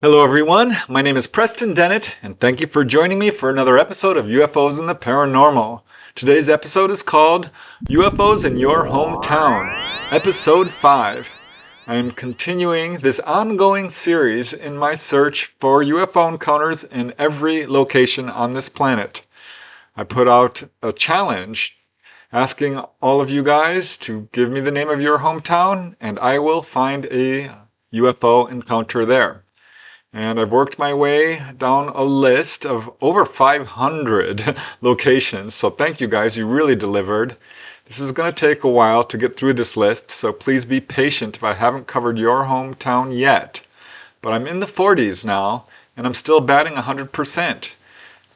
Hello everyone, my name is Preston Dennett, and thank you for joining me for another episode of UFOs and the Paranormal. Today's episode is called UFOs in Your Hometown, Episode 5. I am continuing this ongoing series in my search for UFO encounters in every location on this planet. I put out a challenge asking all of you guys to give me the name of your hometown, and I will find a UFO encounter there. And I've worked my way down a list of over 500 locations. So thank you guys, you really delivered. This is going to take a while to get through this list, so please be patient if I haven't covered your hometown yet. But I'm in the 40s now, and I'm still batting 100%.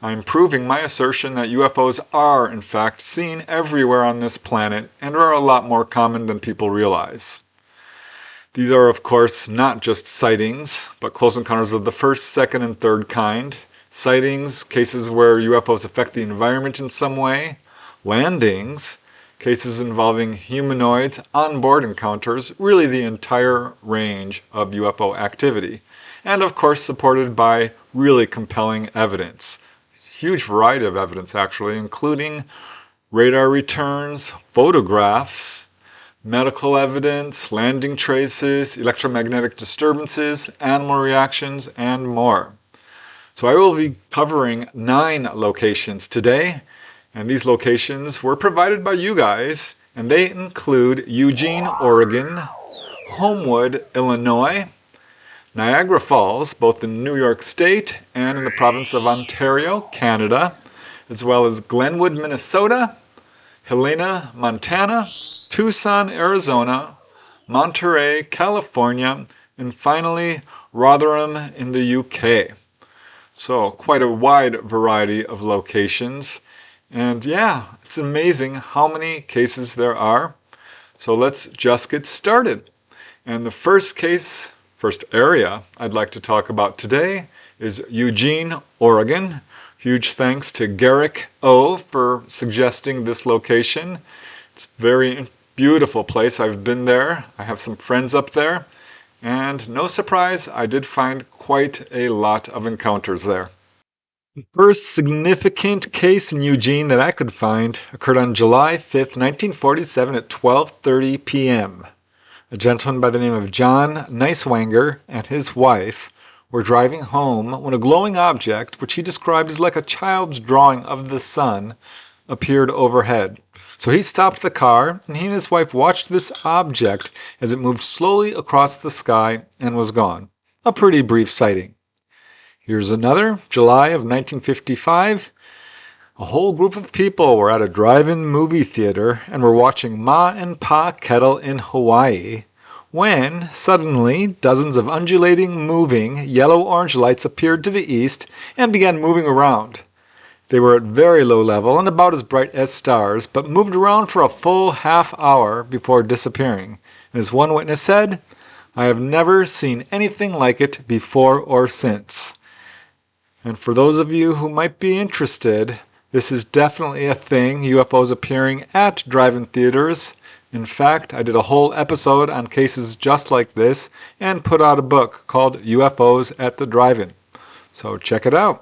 I'm proving my assertion that UFOs are, in fact, seen everywhere on this planet and are a lot more common than people realize. These are, of course, not just sightings, but close encounters of the first, second, and third kind. Sightings, cases where UFOs affect the environment in some way. Landings, cases involving humanoids, onboard encounters, really the entire range of UFO activity. And of course, supported by really compelling evidence. Huge variety of evidence, actually, including radar returns, photographs, medical evidence, landing traces, electromagnetic disturbances, animal reactions, and more. So I will be covering 9 locations today, and these locations were provided by you guys, and they include Eugene, Oregon, Homewood, Illinois, Niagara Falls, both in New York State and in the province of Ontario, Canada, as well as Glenwood, Minnesota, Helena, Montana, Tucson, Arizona, Monterey, California, and finally Rotherham in the UK. So quite a wide variety of locations. And yeah, it's amazing how many cases there are. So let's just get started. And the first area I'd like to talk about today is Eugene, Oregon. Huge thanks to Garrick O for suggesting this location. It's a very beautiful place. I've been there. I have some friends up there. And no surprise, I did find quite a lot of encounters there. The first significant case in Eugene that I could find occurred on July 5th, 1947 at 12:30 p.m. A gentleman by the name of John Neiswanger and his wife were driving home when a glowing object, which he described as like a child's drawing of the sun, appeared overhead. So he stopped the car, and he and his wife watched this object as it moved slowly across the sky and was gone. A pretty brief sighting. Here's another, July of 1955. A whole group of people were at a drive-in movie theater and were watching Ma and Pa Kettle in Hawaii, when suddenly dozens of undulating, moving, yellow-orange lights appeared to the east and began moving around. They were at very low level and about as bright as stars, but moved around for a full half hour before disappearing. And as one witness said, "I have never seen anything like it before or since." And for those of you who might be interested, this is definitely a thing, UFOs appearing at drive-in theaters. In fact, I did a whole episode on cases just like this and put out a book called UFOs at the Drive-In. So check it out.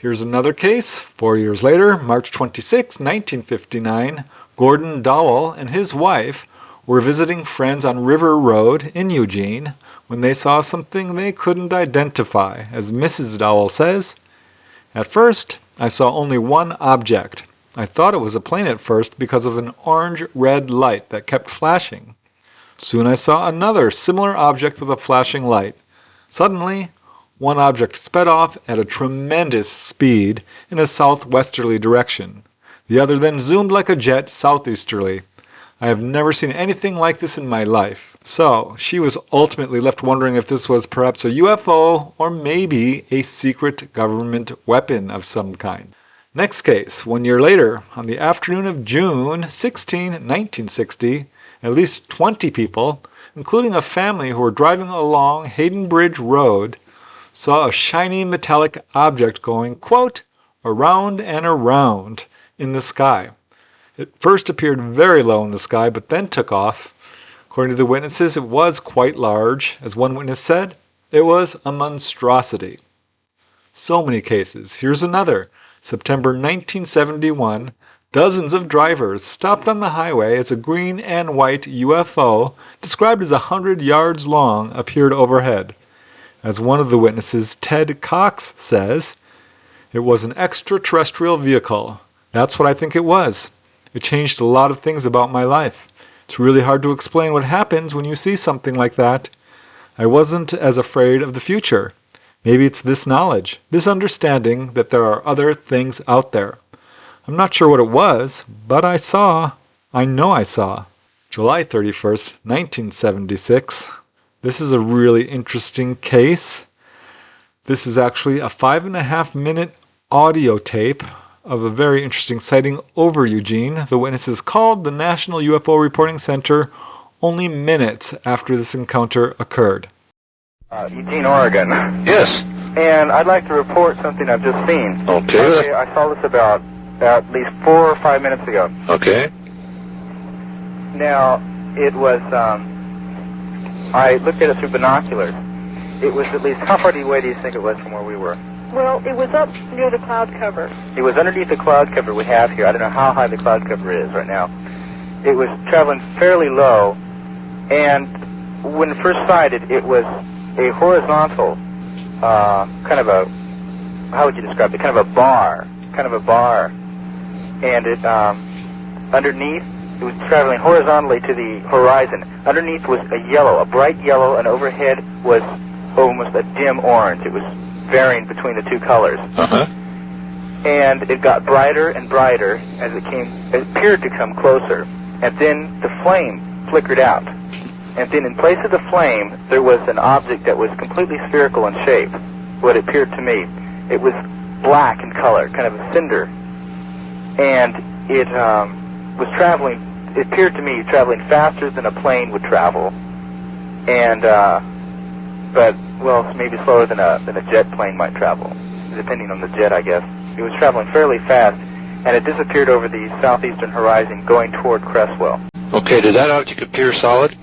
Here's another case. 4 years later, March 26, 1959, Gordon Dowell and his wife were visiting friends on River Road in Eugene when they saw something they couldn't identify. As Mrs. Dowell says, "At first, I saw only one object. I thought it was a plane at first because of an orange-red light that kept flashing. Soon I saw another similar object with a flashing light. Suddenly, one object sped off at a tremendous speed in a southwesterly direction. The other then zoomed like a jet southeasterly. I have never seen anything like this in my life." So she was ultimately left wondering if this was perhaps a UFO or maybe a secret government weapon of some kind. Next case, 1 year later, on the afternoon of June 16, 1960, at least 20 people, including a family who were driving along Hayden Bridge Road, saw a shiny metallic object going, quote, "around and around" in the sky. It first appeared very low in the sky, but then took off. According to the witnesses, it was quite large. As one witness said, It was a monstrosity. So many cases. Here's another. September 1971, dozens of drivers stopped on the highway as a green and white UFO, described as 100 yards long, appeared overhead. As one of the witnesses, Ted Cox, says, "It was an extraterrestrial vehicle. That's what I think it was. It changed a lot of things about my life. It's really hard to explain what happens when you see something like that. I wasn't as afraid of the future. Maybe it's this knowledge, this understanding that there are other things out there. I'm not sure what it was, but I know I saw." July 31st, 1976. This is a really interesting case. This is actually a 5.5-minute audio tape of a very interesting sighting over Eugene. The witnesses called the National UFO Reporting Center only minutes after this encounter occurred. Eugene, Oregon. Yes. And I'd like to report something I've just seen. Okay. I saw this about at least 4 or 5 minutes ago. Okay. Now, it was, I looked at it through binoculars. It was at least, how far away do you think it was from where we were? Well, it was up near the cloud cover. It was underneath the cloud cover we have here. I don't know how high the cloud cover is right now. It was traveling fairly low, and when first sighted, it was a horizontal, kind of a, how would you describe it? Kind of a bar. And it, underneath, it was traveling horizontally to the horizon. Underneath was a bright yellow, and overhead was almost a dim orange. It was varying between the two colors. Uh-huh. And it got brighter and brighter as it appeared to come closer. And then the flame flickered out. And then in place of the flame, there was an object that was completely spherical in shape, what appeared to me. It was black in color, kind of a cinder. And it was traveling, it appeared to me, traveling faster than a plane would travel. And, but, well, maybe slower than a jet plane might travel, depending on the jet, I guess. It was traveling fairly fast, and it disappeared over the southeastern horizon going toward Cresswell. Okay, did that object appear solid?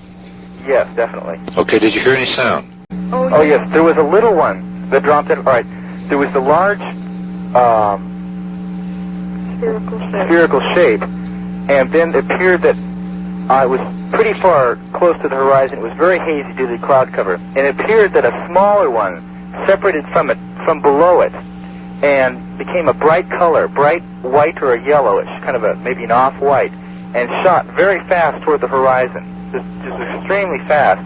Yes, definitely. Okay, did you hear any sound? Oh, yes, there was a little one that dropped in. All right, there was the large spherical shape, and then it appeared that I was pretty far close to the horizon. It was very hazy due to the cloud cover, and it appeared that a smaller one separated from it, from below it, and became a bright color, bright white or a yellowish, kind of a maybe an off-white, and shot very fast toward the horizon, just extremely fast.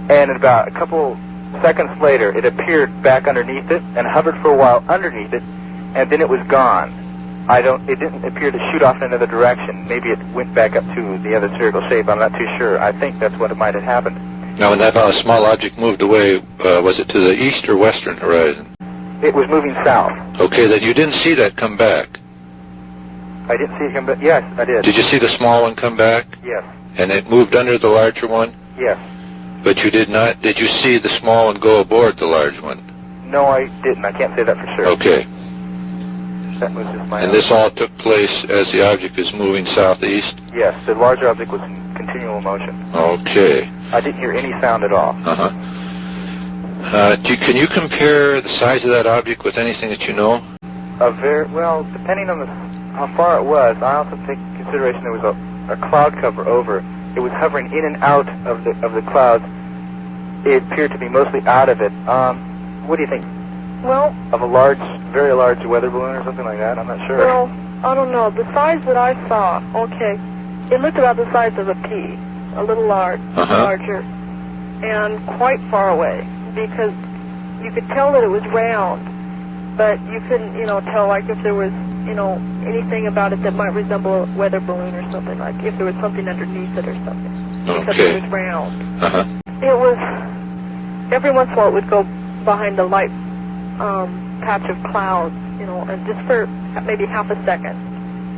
And about a couple seconds later, it appeared back underneath it and hovered for a while underneath it, and then it was gone. It didn't appear to shoot off in another direction. Maybe it went back up to the other spherical shape. I'm not too sure. I think that's what might have happened. Now, when that small object moved away, was it to the east or western horizon? It was moving south. Okay, then you didn't see that come back. I didn't see it come back. Yes, I did. Did you see the small one come back? Yes. And it moved under the larger one? Yes. But you did not. Did you see the small one go aboard the large one? No, I didn't. I can't say that for sure. Okay. That was just my And this all took place as the object is moving southeast? Yes, the larger object was in continual motion. Okay. I didn't hear any sound at all. Uh-huh. Can you compare the size of that object with anything that you know? Well, depending on how far it was, I also take into consideration there was a cloud cover over. It was hovering in and out of the clouds. It appeared to be mostly out of it. What do you think? Well, Of a very large weather balloon or something like that? I'm not sure. well, I don't know. The size that I saw, okay, it looked about the size of a pea, a little larger, and quite far away, because you could tell that it was round, but you couldn't, tell like if there was, anything about it that might resemble a weather balloon or something, like if there was something underneath it or something, because it was round. Uh-huh. It was, every once in a while it would go behind a light patch of clouds, and just for maybe half a second,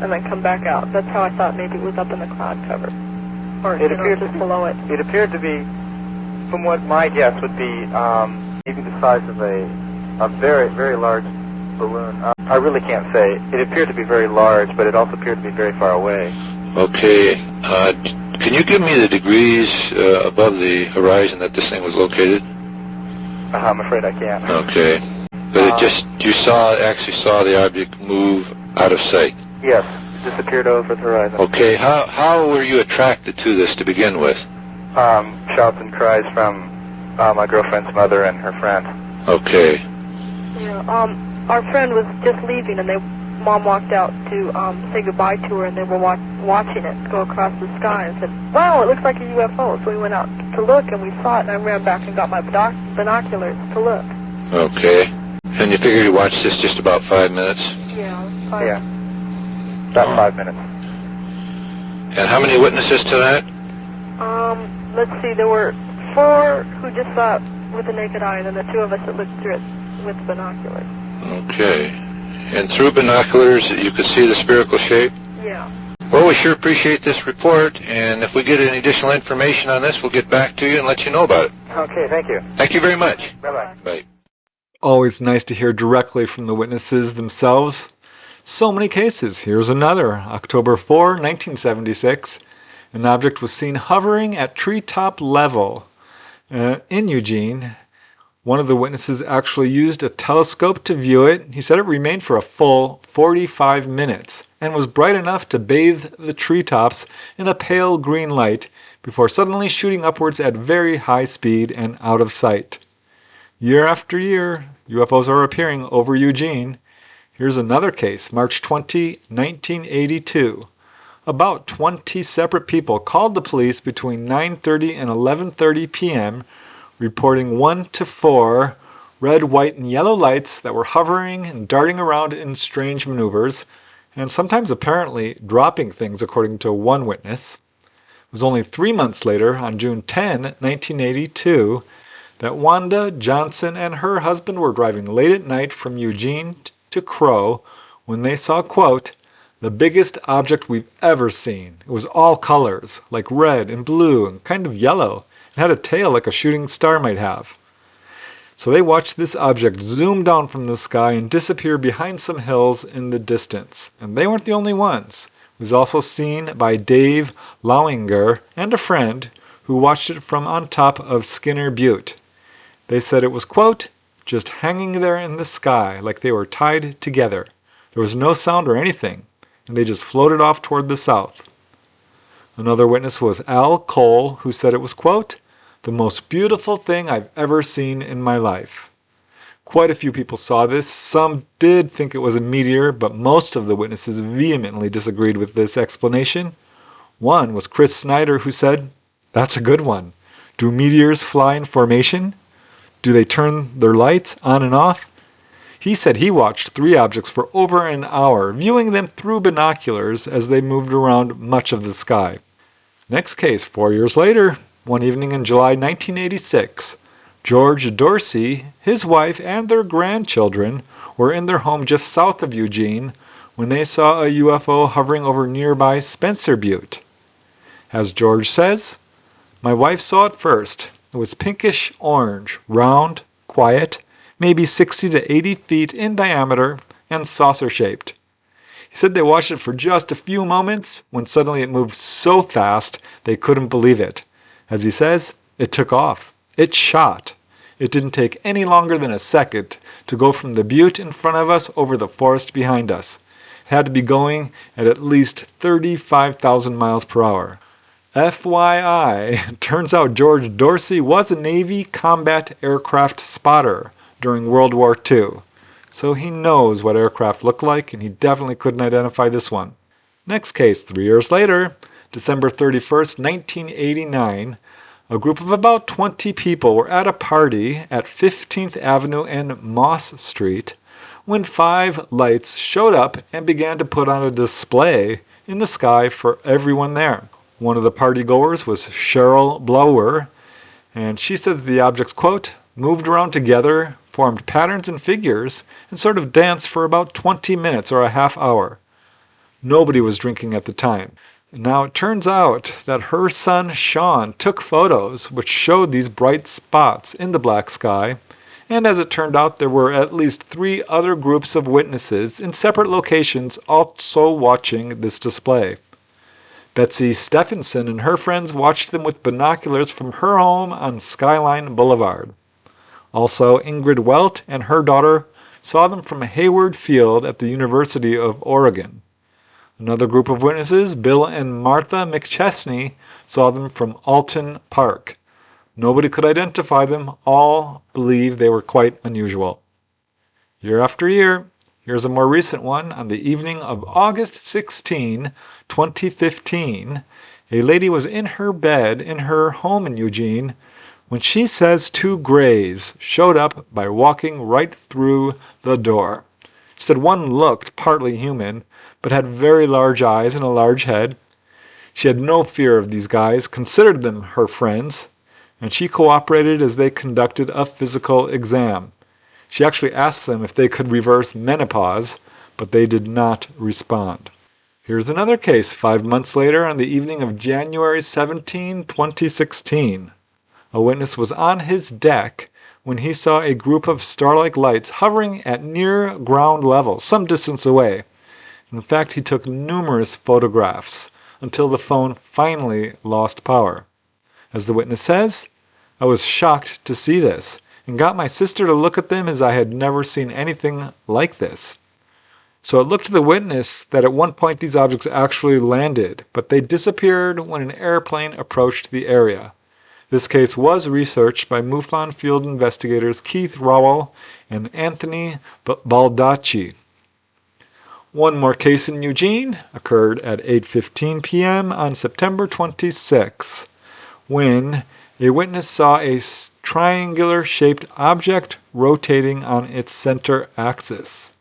and then come back out. That's how I thought maybe it was up in the cloud cover, or It appeared just below it. It appeared to be, from what my guess would be, maybe the size of a very, very large balloon. I really can't say. It appeared to be very large, but it also appeared to be very far away. Okay. Can you give me the degrees above the horizon that this thing was located? I'm afraid I can't. Okay. But you actually saw the object move out of sight? Yes, it disappeared over the horizon. Okay, how were you attracted to this to begin with? Shouts and cries from my girlfriend's mother and her friend. Okay. Yeah, our friend was just leaving, and Mom walked out to say goodbye to her, and they were watching it go across the sky and said, "Wow, it looks like a UFO." So we went out to look, and we saw it, and I ran back and got my binoculars to look. Okay. And you figured you'd watch this just about 5 minutes? Yeah. Yeah. About 5 minutes. And how many witnesses to that? Let's see, there were 4 who just saw it with the naked eye, and then the 2 of us that looked through it with binoculars. Okay. And through binoculars, you could see the spherical shape? Yeah. Well, we sure appreciate this report, and if we get any additional information on this, we'll get back to you and let you know about it. Okay, thank you. Thank you very much. Bye-bye. Bye. Always nice to hear directly from the witnesses themselves. So many cases. Here's another. October 4, 1976. An object was seen hovering at treetop level in Eugene. One of the witnesses actually used a telescope to view it. He said it remained for a full 45 minutes and was bright enough to bathe the treetops in a pale green light before suddenly shooting upwards at very high speed and out of sight. Year after year, UFOs are appearing over Eugene. Here's another case, March 20, 1982. About 20 separate people called the police between 9:30 and 11:30 p.m. reporting 1 to 4 red, white, and yellow lights that were hovering and darting around in strange maneuvers, and sometimes apparently dropping things, according to one witness. It was only 3 months later, on June 10, 1982, that Wanda Johnson and her husband were driving late at night from Eugene to Crow when they saw, quote, "the biggest object we've ever seen. It was all colors, like red and blue and kind of yellow. It had a tail like a shooting star might have." So they watched this object zoom down from the sky and disappear behind some hills in the distance. And they weren't the only ones. It was also seen by Dave Lowinger and a friend who watched it from on top of Skinner Butte. They said it was, quote, "just hanging there in the sky like they were tied together. There was no sound or anything, and they just floated off toward the south." Another witness was Al Cole, who said it was, quote, "the most beautiful thing I've ever seen in my life." Quite a few people saw this. Some did think it was a meteor, but most of the witnesses vehemently disagreed with this explanation. One was Chris Snyder, who said, "that's a good one. Do meteors fly in formation? Do they turn their lights on and off?" He said he watched 3 objects for over an hour, viewing them through binoculars as they moved around much of the sky. Next case, 4 years later, one evening in July 1986, George Dorsey, his wife, and their grandchildren were in their home just south of Eugene when they saw a UFO hovering over nearby Spencer Butte. As George says, "my wife saw it first. It was pinkish orange, round, quiet, maybe 60 to 80 feet in diameter, and saucer-shaped." He said they watched it for just a few moments when suddenly it moved so fast they couldn't believe it. As he says, it took off. It shot. It didn't take any longer than a second to go from the butte in front of us over the forest behind us. It had to be going at least 35,000 miles per hour. FYI, turns out George Dorsey was a Navy combat aircraft spotter during World War II. So he knows what aircraft look like, and he definitely couldn't identify this one. Next case, 3 years later, December 31st, 1989, a group of about 20 people were at a party at 15th Avenue and Moss Street when 5 lights showed up and began to put on a display in the sky for everyone there. One of the partygoers was Cheryl Blower, and she said that the objects, quote, "moved around together, formed patterns and figures, and sort of danced for about 20 minutes or a half hour." Nobody was drinking at the time. Now it turns out that her son Sean took photos which showed these bright spots in the black sky, and as it turned out there were at least 3 other groups of witnesses in separate locations also watching this display. Betsy Stephenson and her friends watched them with binoculars from her home on Skyline Boulevard. Also, Ingrid Welt and her daughter saw them from Hayward Field at the University of Oregon. Another group of witnesses, Bill and Martha McChesney, saw them from Alton Park. Nobody could identify them. All believe they were quite unusual. Year after year, here's a more recent one. On the evening of August 16, 2015, a lady was in her bed in her home in Eugene when she says two grays showed up by walking right through the door. She said one looked partly human, but had very large eyes and a large head. She had no fear of these guys, considered them her friends, and she cooperated as they conducted a physical exam. She actually asked them if they could reverse menopause, but they did not respond. Here's another case 5 months later on the evening of January 17, 2016. A witness was on his deck when he saw a group of star-like lights hovering at near ground level, some distance away. In fact, he took numerous photographs until the phone finally lost power. As the witness says, "I was shocked to see this and got my sister to look at them as I had never seen anything like this." So it looked to the witness that at one point these objects actually landed, but they disappeared when an airplane approached the area. This case was researched by MUFON field investigators Keith Rowell and Anthony Baldacci. One more case in Eugene occurred at 8:15 p.m. on September 26, when a witness saw a triangular-shaped object rotating on its center axis.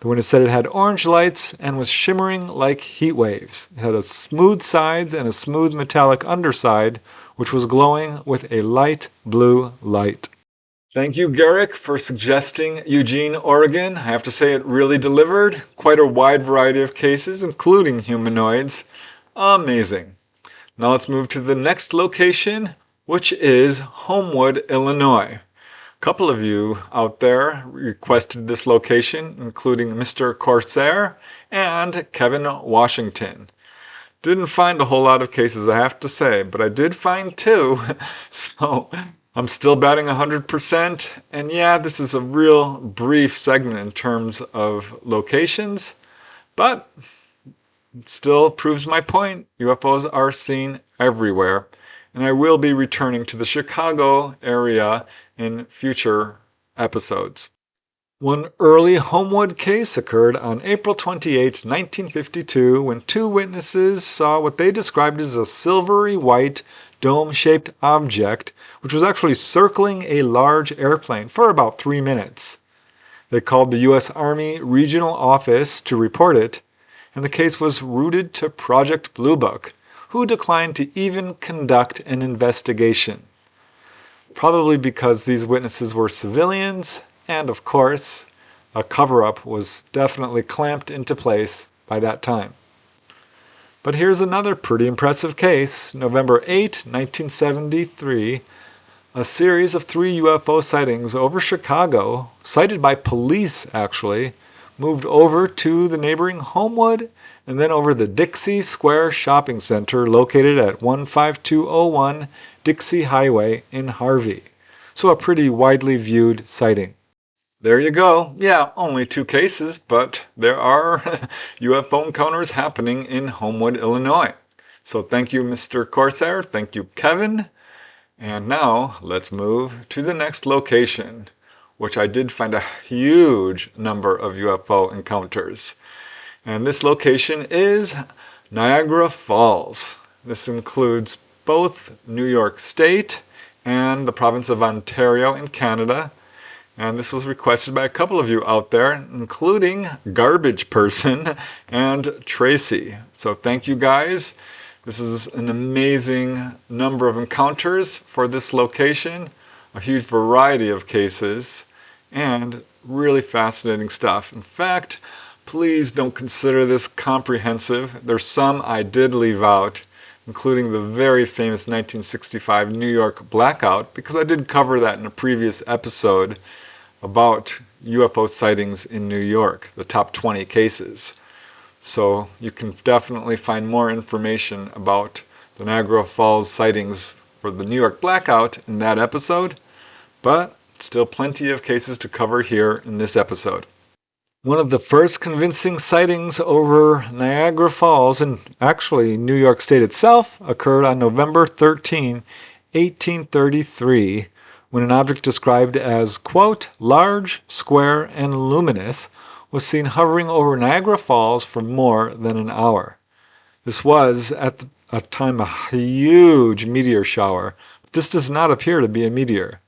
The witness said it had orange lights and was shimmering like heat waves. It had a smooth sides and a smooth metallic underside, which was glowing with a light blue light. Thank you, Garrick, for suggesting Eugene, Oregon. I have to say it really delivered. Quite a wide variety of cases, including humanoids. Amazing. Now let's move to the next location, which is Homewood, Illinois. A couple of you out there requested this location, including Mr. Corsair and Kevin Washington. Didn't find a whole lot of cases, I have to say, but I did find two, so I'm still batting 100%. And yeah, this is a real brief segment in terms of locations, but still proves my point. UFOs are seen everywhere, and I will be returning to the Chicago area in future episodes. One early Homewood case occurred on April 28, 1952, when two witnesses saw what they described as a silvery white dome-shaped object, which was actually circling a large airplane for about 3 minutes. They called the U.S. Army Regional Office to report it, and the case was routed to Project Blue Book, who declined to even conduct an investigation. Probably because these witnesses were civilians, and of course, a cover-up was definitely clamped into place by that time. But here's another pretty impressive case. November 8, 1973, a series of 3 UFO sightings over Chicago, cited by police actually, moved over to the neighboring Homewood and then over the Dixie Square Shopping Center located at 15201 Dixie Highway in Harvey. So a pretty widely viewed sighting. There you go. Yeah, only 2 cases, but there are UFO encounters happening in Homewood, Illinois. So thank you, Mr. Corsair. Thank you, Kevin. And now let's move to the next location, which I did find a huge number of UFO encounters. And this location is Niagara Falls. This includes both New York State and the province of Ontario in Canada. And this was requested by a couple of you out there, including Garbage Person and Tracy. So thank you guys. This is an amazing number of encounters for this location, a huge variety of cases, and really fascinating stuff. In fact, please don't consider this comprehensive. There's some I did leave out, including the very famous 1965 New York blackout, because I did cover that in a previous episode about UFO sightings in New York, the top 20 cases. So you can definitely find more information about the Niagara Falls sightings for the New York blackout in that episode. But still plenty of cases to cover here in this episode. One of the first convincing sightings over Niagara Falls, and actually New York State itself, occurred on November 13, 1833, when an object described as, quote, large, square, and luminous was seen hovering over Niagara Falls for more than an hour. This was, at a time, a huge meteor shower, but this does not appear to be a meteor.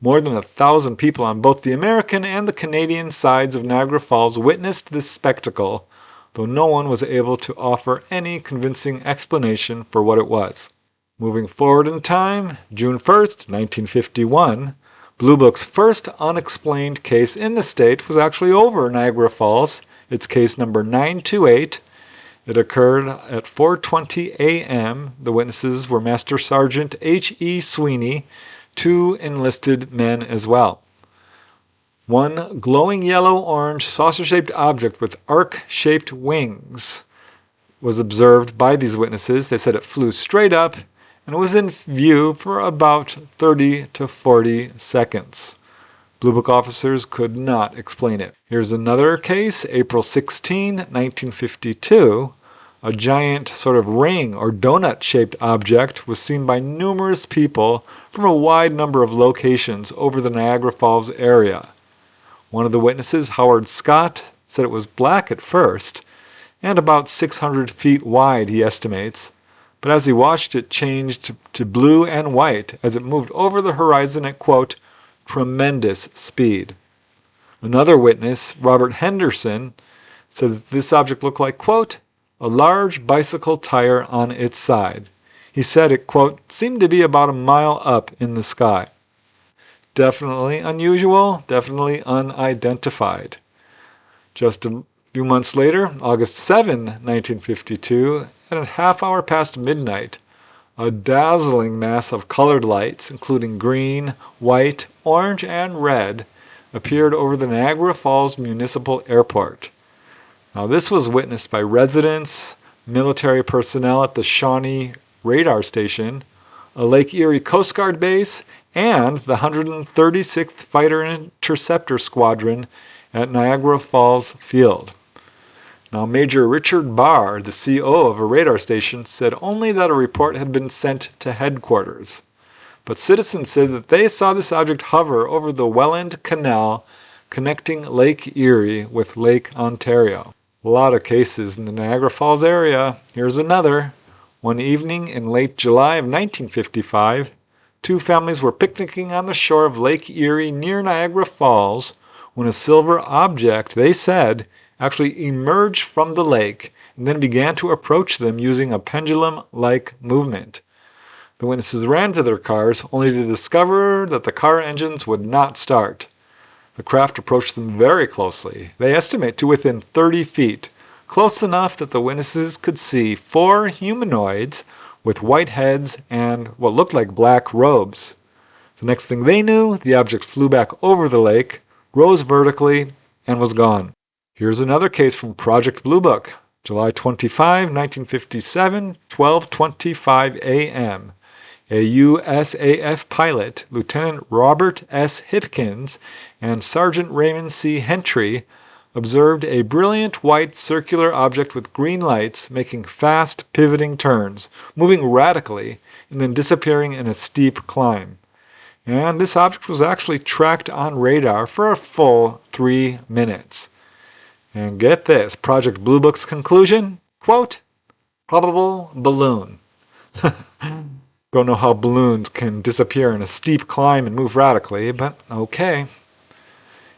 More than 1,000 people on both the American and the Canadian sides of Niagara Falls witnessed this spectacle, though no one was able to offer any convincing explanation for what it was. Moving forward in time, June 1st, 1951, Blue Book's first unexplained case in the state was actually over Niagara Falls. It's case number 928. It occurred at 4:20 a.m. The witnesses were Master Sergeant H.E. Sweeney, 2 enlisted men as well. One glowing yellow-orange saucer-shaped object with arc-shaped wings was observed by these witnesses. They said it flew straight up and was in view for about 30 to 40 seconds. Blue Book officers could not explain it. Here's another case, April 16, 1952. A giant sort of ring or donut-shaped object was seen by numerous people from a wide number of locations over the Niagara Falls area. One of the witnesses, Howard Scott, said it was black at first and about 600 feet wide, he estimates, but as he watched it changed to blue and white as it moved over the horizon at, quote, tremendous speed. Another witness, Robert Henderson, said that this object looked like, quote, a large bicycle tire on its side. He said it, quote, seemed to be about a mile up in the sky. Definitely unusual, definitely unidentified. Just a few months later, August 7, 1952, at a half hour past midnight, a dazzling mass of colored lights, including green, white, orange, and red, appeared over the Niagara Falls Municipal Airport. Now, this was witnessed by residents, military personnel at the Shawnee radar station, a Lake Erie Coast Guard base, and the 136th Fighter Interceptor Squadron at Niagara Falls Field. Now, Major Richard Barr, the CO of a radar station, said only that a report had been sent to headquarters. But citizens said that they saw this object hover over the Welland Canal connecting Lake Erie with Lake Ontario. A lot of cases in the Niagara Falls area. Here's another. One evening in late July of 1955, 2 families were picnicking on the shore of Lake Erie near Niagara Falls when a silver object, they said, actually emerged from the lake and then began to approach them using a pendulum-like movement. The witnesses ran to their cars only to discover that the car engines would not start. The craft approached them very closely. They estimate to within 30 feet, close enough that the witnesses could see 4 humanoids with white heads and what looked like black robes. The next thing they knew, the object flew back over the lake, rose vertically, and was gone. Here's another case from Project Blue Book, July 25, 1957, 12:25 a.m. A USAF pilot, Lieutenant Robert S. Hipkins, and Sergeant Raymond C. Hentry observed a brilliant white circular object with green lights making fast pivoting turns, moving radically, and then disappearing in a steep climb. And this object was actually tracked on radar for a full 3 minutes. And get this, Project Blue Book's conclusion, quote, probable balloon. Don't know how balloons can disappear in a steep climb and move radically, but okay.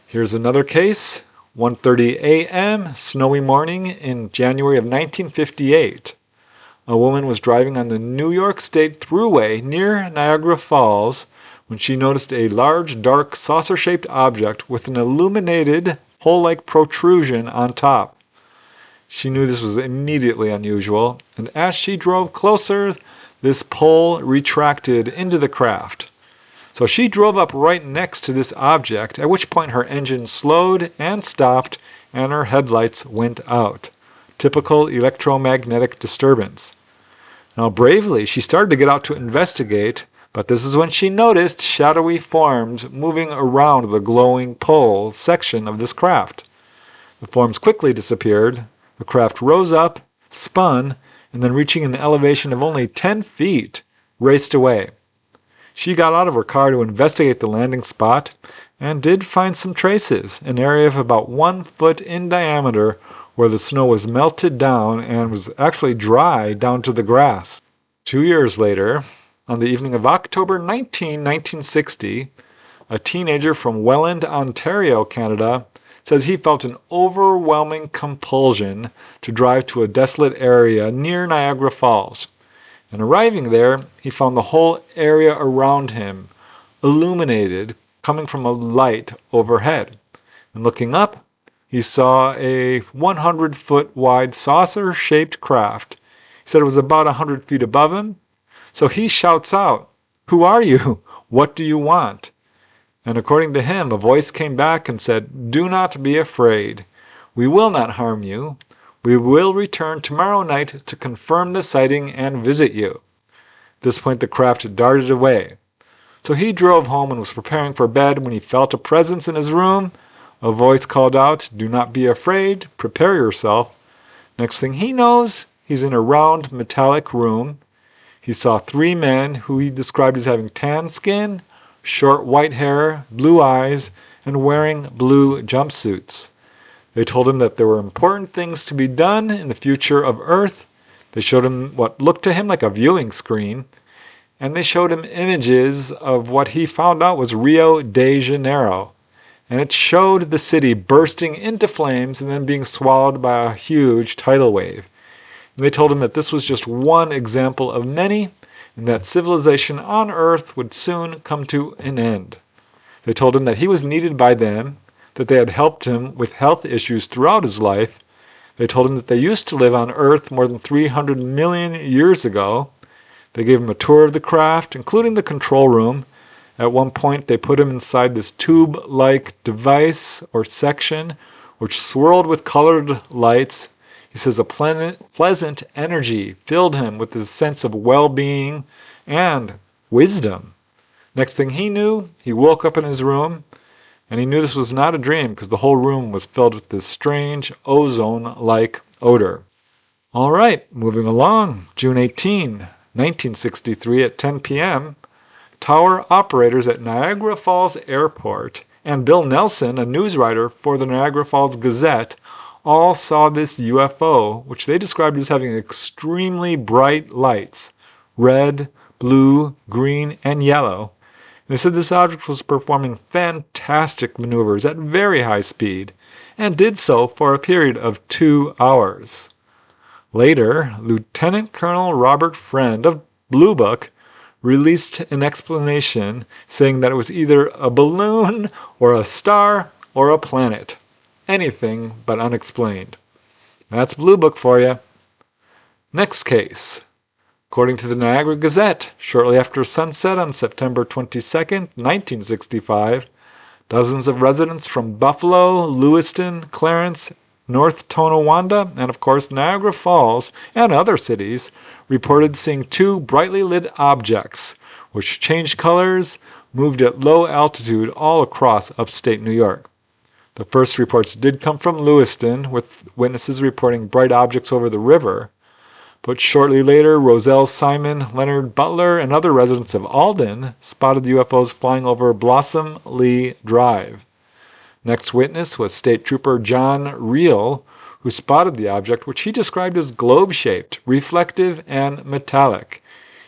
Here's another case, 1:30 a.m., snowy morning in January of 1958. A woman was driving on the New York State Thruway near Niagara Falls when she noticed a large, dark, saucer-shaped object with an illuminated hole-like protrusion on top. She knew this was immediately unusual, and as she drove closer, this pole retracted into the craft. So she drove up right next to this object, at which point her engine slowed and stopped and her headlights went out. Typical electromagnetic disturbance. Now bravely, she started to get out to investigate, But this is when she noticed shadowy forms moving around the glowing pole section of this craft. The forms quickly disappeared. The craft rose up, spun, and then reaching an elevation of only 10 feet, raced away. She got out of her car to investigate the landing spot and did find some traces, an area of about 1 foot in diameter where the snow was melted down and was actually dry down to the grass. 2 years later, on the evening of October 19, 1960, a teenager from Welland, Ontario, Canada, says he felt an overwhelming compulsion to drive to a desolate area near Niagara Falls. And arriving there, he found the whole area around him illuminated, coming from a light overhead. And looking up, he saw a 100-foot wide saucer-shaped craft. He said it was about 100 feet above him. So he shouts out, "Who are you? What do you want?" And according to him, a voice came back and said, "Do not be afraid. We will not harm you. We will return tomorrow night to confirm the sighting and visit you." At this point, the craft darted away. So he drove home and was preparing for bed when he felt a presence in his room. A voice called out, "Do not be afraid. Prepare yourself." Next thing he knows, he's in a round metallic room. He saw 3 men who he described as having tan skin, short white hair, blue eyes, and wearing blue jumpsuits. They told him that there were important things to be done in the future of Earth. They showed him what looked to him like a viewing screen, and they showed him images of what he found out was Rio de Janeiro. And it showed the city bursting into flames and then being swallowed by a huge tidal wave. And they told him that this was just one example of many, and that civilization on Earth would soon come to an end. They told him that he was needed by them, that they had helped him with health issues throughout his life. They told him that they used to live on Earth more than 300 million years ago. They gave him a tour of the craft, including the control room. At one point, they put him inside this tube-like device or section, which swirled with colored lights. He says a pleasant energy filled him with this sense of well-being and wisdom. Next thing he knew, he woke up in his room, and he knew this was not a dream because the whole room was filled with this strange ozone-like odor. All right, moving along. June 18, 1963 at 10 p.m., tower operators at Niagara Falls Airport and Bill Nelson, a news writer for the Niagara Falls Gazette, all saw this UFO, which they described as having extremely bright lights, red, blue, green, and yellow. They said this object was performing fantastic maneuvers at very high speed, and did so for a period of 2 hours. Later, Lieutenant Colonel Robert Friend of Blue Book released an explanation saying that it was either a balloon or a star or a planet. Anything but unexplained. That's Blue Book for you. Next case. According to the Niagara Gazette, shortly after sunset on September 22, 1965, dozens of residents from Buffalo, Lewiston, Clarence, North Tonawanda, and of course Niagara Falls and other cities reported seeing 2 brightly lit objects which changed colors, moved at low altitude all across upstate New York. The first reports did come from Lewiston, with witnesses reporting bright objects over the river. But shortly later, Roselle Simon, Leonard Butler, and other residents of Alden spotted UFOs flying over Blossom Lee Drive. Next witness was State Trooper John Reel, who spotted the object, which he described as globe-shaped, reflective, and metallic.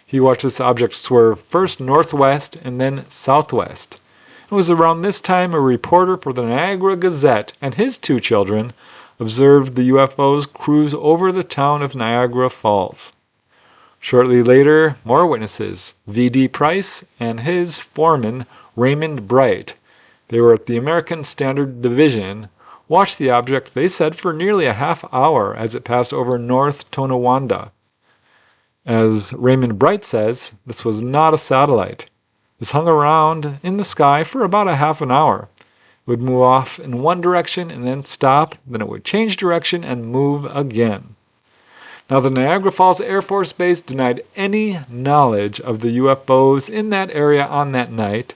He watched this object swerve first northwest and then southwest. It was around this time a reporter for the Niagara Gazette and his 2 children observed the UFOs cruise over the town of Niagara Falls. Shortly later, more witnesses, V.D. Price and his foreman, Raymond Bright, they were at the American Standard Division, watched the object, they said, for nearly a half hour as it passed over North Tonawanda. As Raymond Bright says, this was not a satellite. This hung around in the sky for about a half an hour. It would move off in one direction and then stop, then it would change direction and move again. Now, the Niagara Falls Air Force Base denied any knowledge of the UFOs in that area on that night.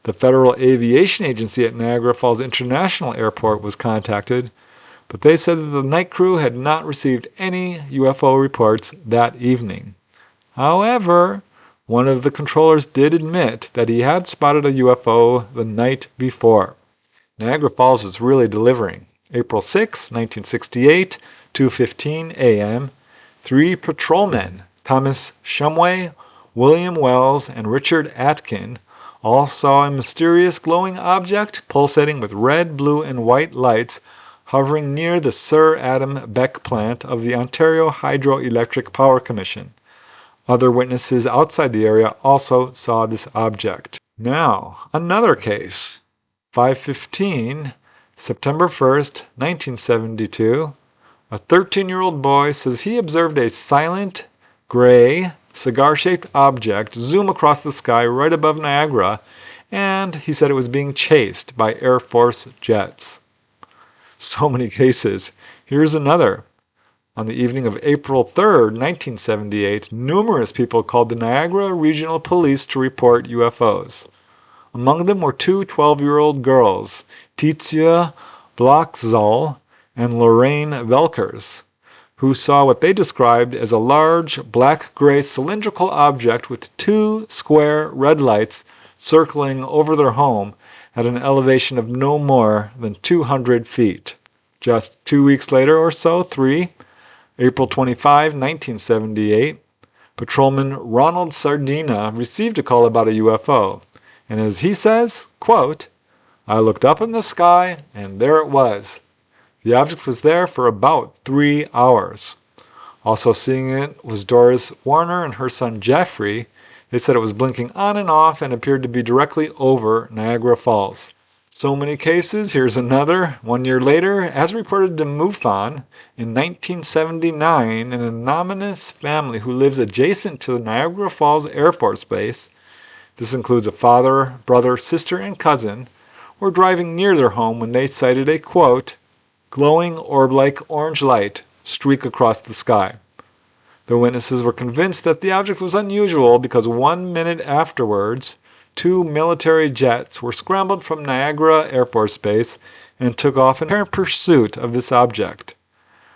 The Federal Aviation Agency at Niagara Falls International Airport was contacted, but they said that the night crew had not received any UFO reports that evening. However, one of the controllers did admit that he had spotted a UFO the night before. Niagara Falls is really delivering. April 6, 1968, 2:15 a.m., 3 patrolmen, Thomas Shumway, William Wells, and Richard Atkin, all saw a mysterious glowing object pulsating with red, blue, and white lights hovering near the Sir Adam Beck plant of the Ontario Hydroelectric Power Commission. Other witnesses outside the area also saw this object. Now, another case. 5:15, September 1st, 1972. A 13-year-old boy says he observed a silent, gray, cigar-shaped object zoom across the sky right above Niagara, and he said it was being chased by Air Force jets. So many cases. Here's another. On the evening of April 3rd, 1978, numerous people called the Niagara Regional Police to report UFOs. Among them were two 12-year-old girls, Titia Blochzoll and Lorraine Velkers, who saw what they described as a large black-gray cylindrical object with two square red lights circling over their home at an elevation of no more than 200 feet. Just 2 weeks later or so, April 25, 1978, Patrolman Ronald Sardina received a call about a UFO, and as he says, quote, "I looked up in the sky and there it was. The object was there for about 3 hours. Also seeing it was Doris Warner and her son Jeffrey. They said it was blinking on and off and appeared to be directly over Niagara Falls." So many cases. Here's another. 1 year later, as reported to MUFON, in 1979, an anonymous family who lives adjacent to the Niagara Falls Air Force Base, this includes a father, brother, sister, and cousin, were driving near their home when they sighted a, quote, glowing orb-like orange light streak across the sky. The witnesses were convinced that the object was unusual because 1 minute afterwards, 2 military jets were scrambled from Niagara Air Force Base and took off in apparent pursuit of this object.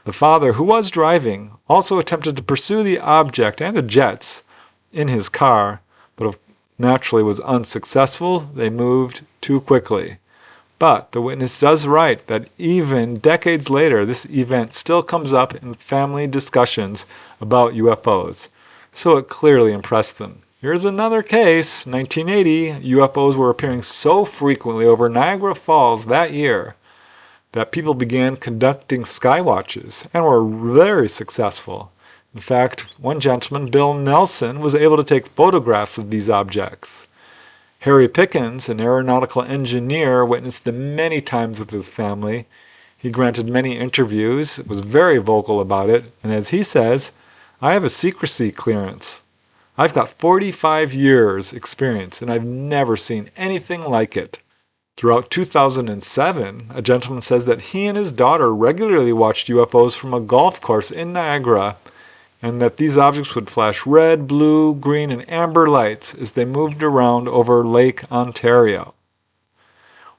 The father, who was driving, also attempted to pursue the object and the jets in his car, but naturally was unsuccessful. They moved too quickly. But the witness does write that even decades later, this event still comes up in family discussions about UFOs, so it clearly impressed them. Here's another case. 1980, UFOs were appearing so frequently over Niagara Falls that year that people began conducting sky watches and were very successful. In fact, one gentleman, Bill Nelson, was able to take photographs of these objects. Harry Pickens, an aeronautical engineer, witnessed them many times with his family. He granted many interviews, was very vocal about it, and as he says, "I have a secrecy clearance. I've got 45 years experience and I've never seen anything like it." Throughout 2007, a gentleman says that he and his daughter regularly watched UFOs from a golf course in Niagara, and that these objects would flash red, blue, green, and amber lights as they moved around over Lake Ontario.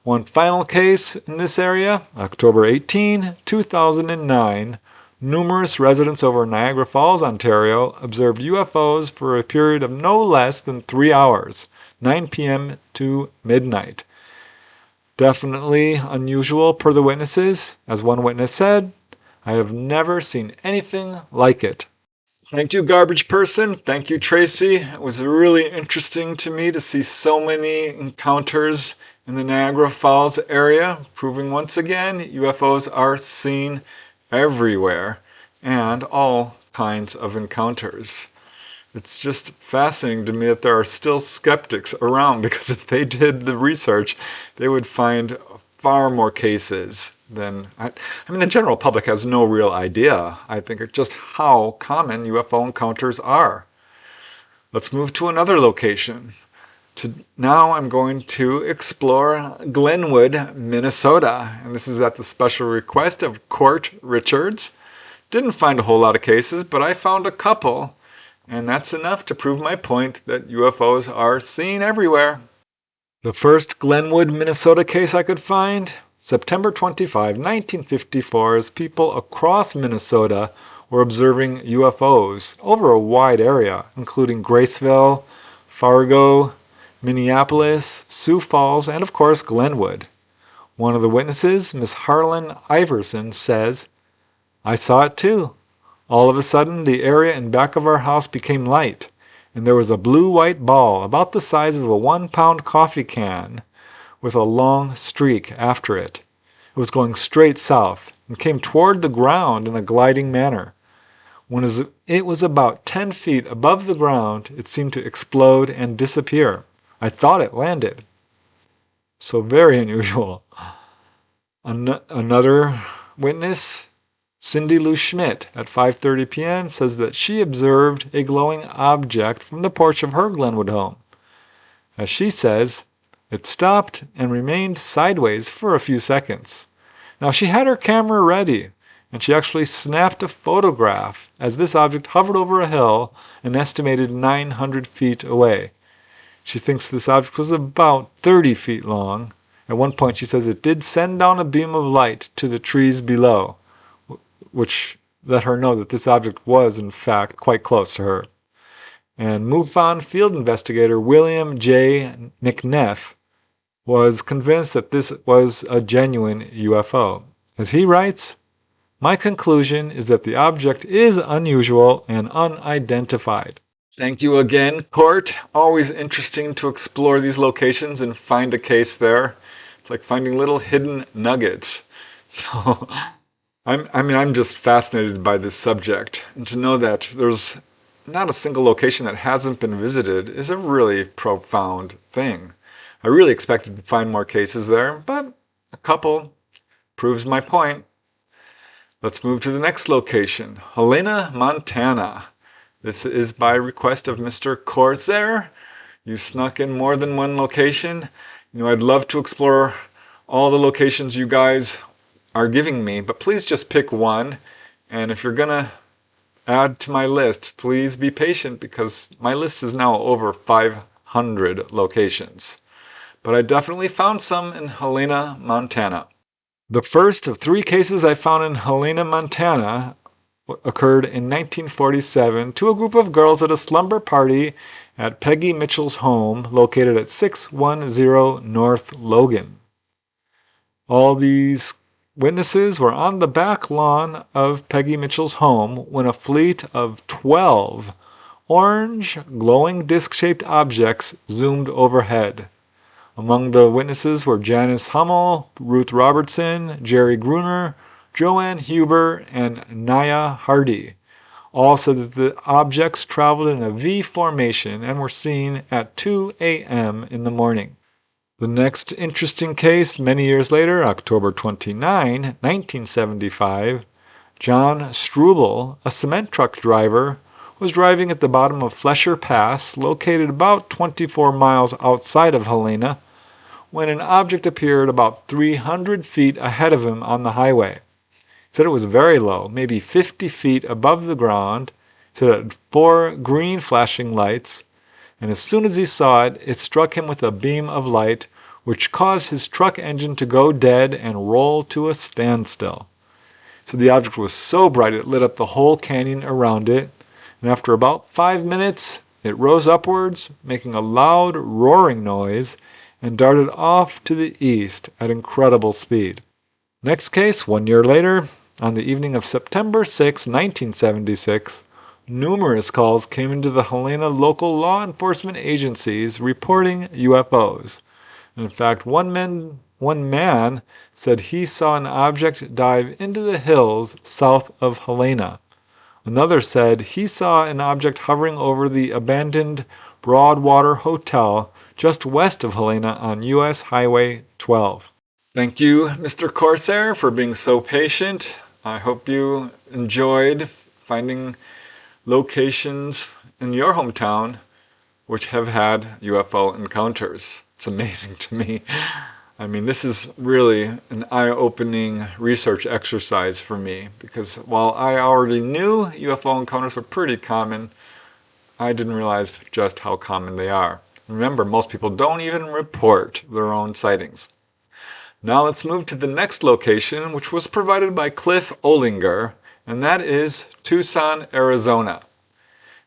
One final case in this area, October 18, 2009, numerous residents over Niagara Falls, Ontario, observed UFOs for a period of no less than 3 hours, 9 p.m. to midnight. Definitely unusual per the witnesses. As one witness said, "I have never seen anything like it." Thank you, garbage person. Thank you, Tracy. It was really interesting to me to see so many encounters in the Niagara Falls area, proving once again UFOs are seen everywhere and all kinds of encounters. It's just fascinating to me that there are still skeptics around, because if they did the research, they would find far more cases than, the general public has no real idea, I think, just how common UFO encounters are. Let's move to another location. Now I'm going to explore Glenwood, Minnesota, and this is at the special request of Court Richards. Didn't find a whole lot of cases, but I found a couple, and that's enough to prove my point that UFOs are seen everywhere. The first Glenwood, Minnesota case I could find, September 25, 1954, as people across Minnesota were observing UFOs over a wide area, including Graceville, Fargo, Minneapolis, Sioux Falls, and of course Glenwood. One of the witnesses, Miss Harlan Iverson, says, "I saw it too. All of a sudden, the area in back of our house became light, and there was a blue-white ball about the size of a 1-pound coffee can with a long streak after it. It was going straight south and came toward the ground in a gliding manner. When it was about 10 feet above the ground, it seemed to explode and disappear. I thought it landed." So very unusual. Another witness, Cindy Lou Schmidt, at 5:30 p.m. says that she observed a glowing object from the porch of her Glenwood home. As she says, it stopped and remained sideways for a few seconds. Now she had her camera ready, and she actually snapped a photograph as this object hovered over a hill an estimated 900 feet away. She thinks this object was about 30 feet long. At one point she says it did send down a beam of light to the trees below, which let her know that this object was in fact quite close to her. And MUFON field investigator William J. McNeff was convinced that this was a genuine UFO. As he writes, "My conclusion is that the object is unusual and unidentified." Thank you again, Court. Always interesting to explore these locations and find a case there. It's like finding little hidden nuggets. So, I'm just fascinated by this subject. And to know that there's not a single location that hasn't been visited is a really profound thing. I really expected to find more cases there, but a couple proves my point. Let's move to the next location, Helena, Montana. This is by request of Mr. Corsair. You snuck in more than one location. I'd love to explore all the locations you guys are giving me, but please just pick one. And if you're gonna add to my list, please be patient because my list is now over 500 locations. But I definitely found some in Helena, Montana. The first of 3 cases I found in Helena, Montana occurred in 1947 to a group of girls at a slumber party at Peggy Mitchell's home located at 610 North Logan. All these witnesses were on the back lawn of Peggy Mitchell's home when a fleet of 12 orange, glowing disc-shaped objects zoomed overhead. Among the witnesses were Janice Hummel, Ruth Robertson, Jerry Gruner, Joanne Huber, and Naya Hardy. All said that the objects traveled in a V formation and were seen at 2 a.m. in the morning. The next interesting case, many years later, October 29, 1975, John Struble, a cement truck driver, was driving at the bottom of Flesher Pass, located about 24 miles outside of Helena, when an object appeared about 300 feet ahead of him on the highway. He said it was very low, maybe 50 feet above the ground. He said it had 4 green flashing lights, and as soon as he saw it, it struck him with a beam of light, which caused his truck engine to go dead and roll to a standstill. So the object was so bright it lit up the whole canyon around it, and after about 5 minutes, it rose upwards, making a loud roaring noise, and darted off to the east at incredible speed. Next case, 1 year later, on the evening of September 6, 1976, numerous calls came into the Helena local law enforcement agencies reporting UFOs. In fact, one man said he saw an object dive into the hills south of Helena. Another said he saw an object hovering over the abandoned Broadwater Hotel just west of Helena on U.S. Highway 12. Thank you, Mr. Corsair, for being so patient. I hope you enjoyed finding locations in your hometown which have had UFO encounters. It's amazing to me. I mean, this is really an eye-opening research exercise for me, because while I already knew UFO encounters were pretty common, I didn't realize just how common they are. Remember, most people don't even report their own sightings. Now let's move to the next location, which was provided by Cliff Olinger, and that is Tucson, Arizona.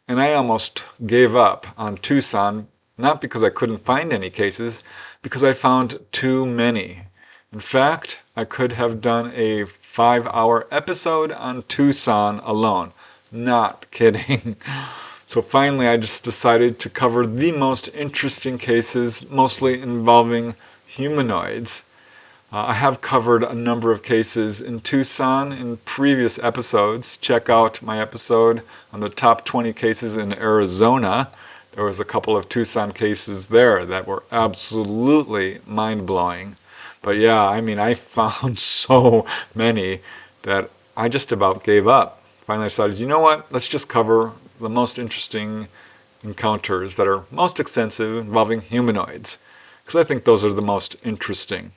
And I almost gave up on Tucson, not because I couldn't find any cases, because I found too many. In fact, I could have done a 5-hour episode on Tucson alone. Not kidding. So finally, I just decided to cover the most interesting cases, mostly involving humanoids. I have covered a number of cases in Tucson in previous episodes. Check out my episode on the top 20 cases in Arizona. There was a couple of Tucson cases there that were absolutely mind-blowing. But yeah, I mean, I found so many that I just about gave up. Finally, I decided, you know what? Let's just cover the most interesting encounters that are most extensive involving humanoids, because I think those are the most interesting.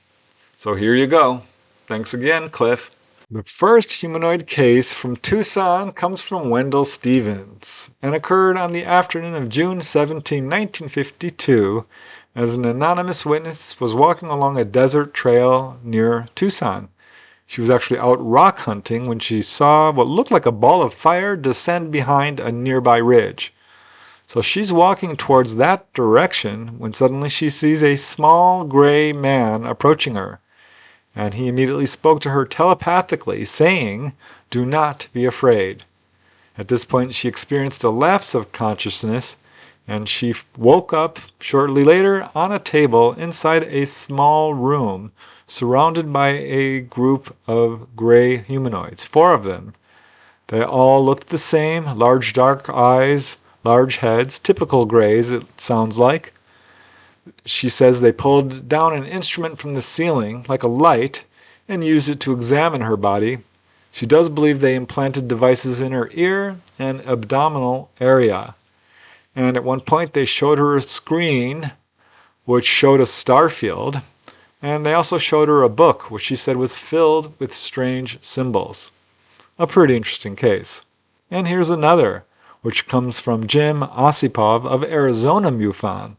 So here you go. Thanks again, Cliff. The first humanoid case from Tucson comes from Wendell Stevens and occurred on the afternoon of June 17, 1952, as an anonymous witness was walking along a desert trail near Tucson. She was actually out rock hunting when she saw what looked like a ball of fire descend behind a nearby ridge. So she's walking towards that direction when suddenly she sees a small gray man approaching her. And he immediately spoke to her telepathically, saying, "Do not be afraid." At this point, she experienced a lapse of consciousness, and she woke up shortly later on a table inside a small room, surrounded by a group of gray humanoids, 4 of them. They all looked the same, large dark eyes, large heads, typical grays, it sounds like. She says they pulled down an instrument from the ceiling, like a light, and used it to examine her body. She does believe they implanted devices in her ear and abdominal area. And at one point they showed her a screen which showed a star field, and they also showed her a book which she said was filled with strange symbols. A pretty interesting case. And here's another, which comes from Jim Osipov of Arizona MUFON.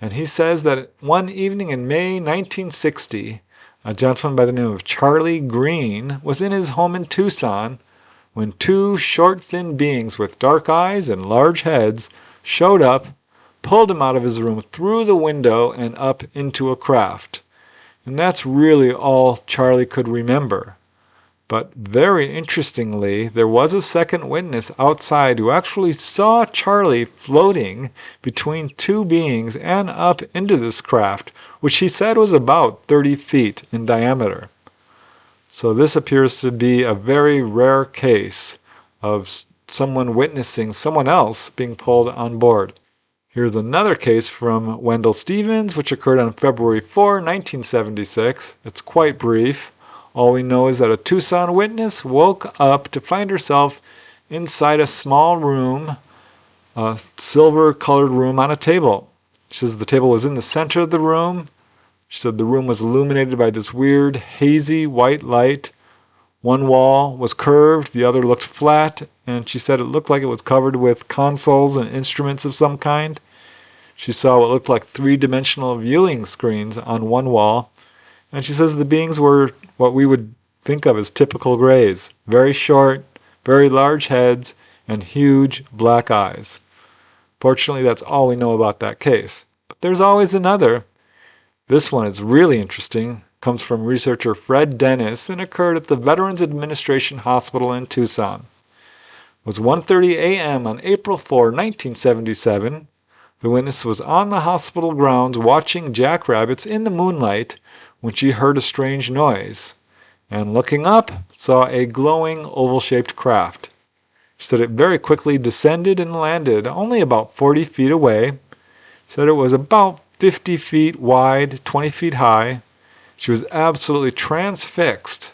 And he says that one evening in May 1960, a gentleman by the name of Charlie Green was in his home in Tucson when 2 short, thin beings with dark eyes and large heads showed up, pulled him out of his room through the window and up into a craft. And that's really all Charlie could remember. But very interestingly, there was a second witness outside who actually saw Charlie floating between 2 beings and up into this craft, which he said was about 30 feet in diameter. So this appears to be a very rare case of someone witnessing someone else being pulled on board. Here's another case from Wendell Stevens, which occurred on February 4, 1976. It's quite brief. All we know is that a Tucson witness woke up to find herself inside a small room, a silver-colored room on a table. She says the table was in the center of the room. She said the room was illuminated by this weird, hazy white light. One wall was curved, the other looked flat, and she said it looked like it was covered with consoles and instruments of some kind. She saw what looked like 3-dimensional viewing screens on one wall. And she says the beings were what we would think of as typical grays. Very short, very large heads, and huge black eyes. Fortunately, that's all we know about that case. But there's always another. This one is really interesting. Comes from researcher Fred Dennett and occurred at the Veterans Administration Hospital in Tucson. It was 1:30 a.m. on April 4, 1977. The witness was on the hospital grounds watching jackrabbits in the moonlight when she heard a strange noise, and looking up, saw a glowing oval-shaped craft. She said it very quickly descended and landed only about 40 feet away. She said it was about 50 feet wide, 20 feet high. She was absolutely transfixed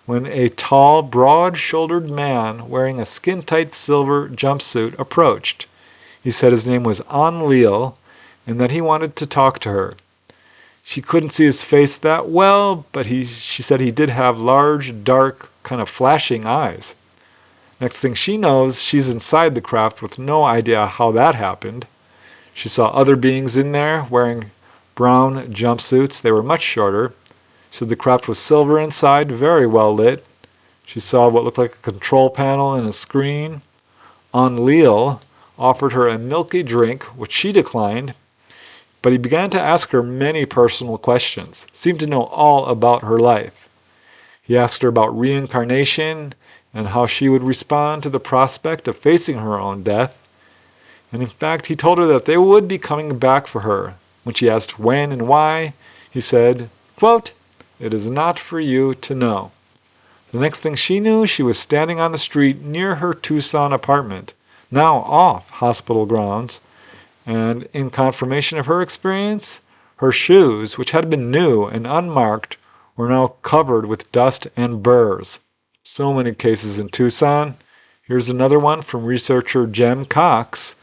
when a tall, broad-shouldered man wearing a skin-tight silver jumpsuit approached. He said his name was Enlil and that he wanted to talk to her. She couldn't see his face that well, but she said he did have large, dark, kind of flashing eyes. Next thing she knows, she's inside the craft with no idea how that happened. She saw other beings in there wearing brown jumpsuits. They were much shorter. She said the craft was silver inside, very well lit. She saw what looked like a control panel and a screen. Enlil offered her a milky drink, which she declined, but he began to ask her many personal questions, seemed to know all about her life. He asked her about reincarnation and how she would respond to the prospect of facing her own death. And in fact, he told her that they would be coming back for her. When she asked when and why, he said, quote, "It is not for you to know." The next thing she knew, she was standing on the street near her Tucson apartment, now off hospital grounds, and in confirmation of her experience, her shoes, which had been new and unmarked, were now covered with dust and burrs. So many cases in Tucson. Here's another one from researcher Jem Cox.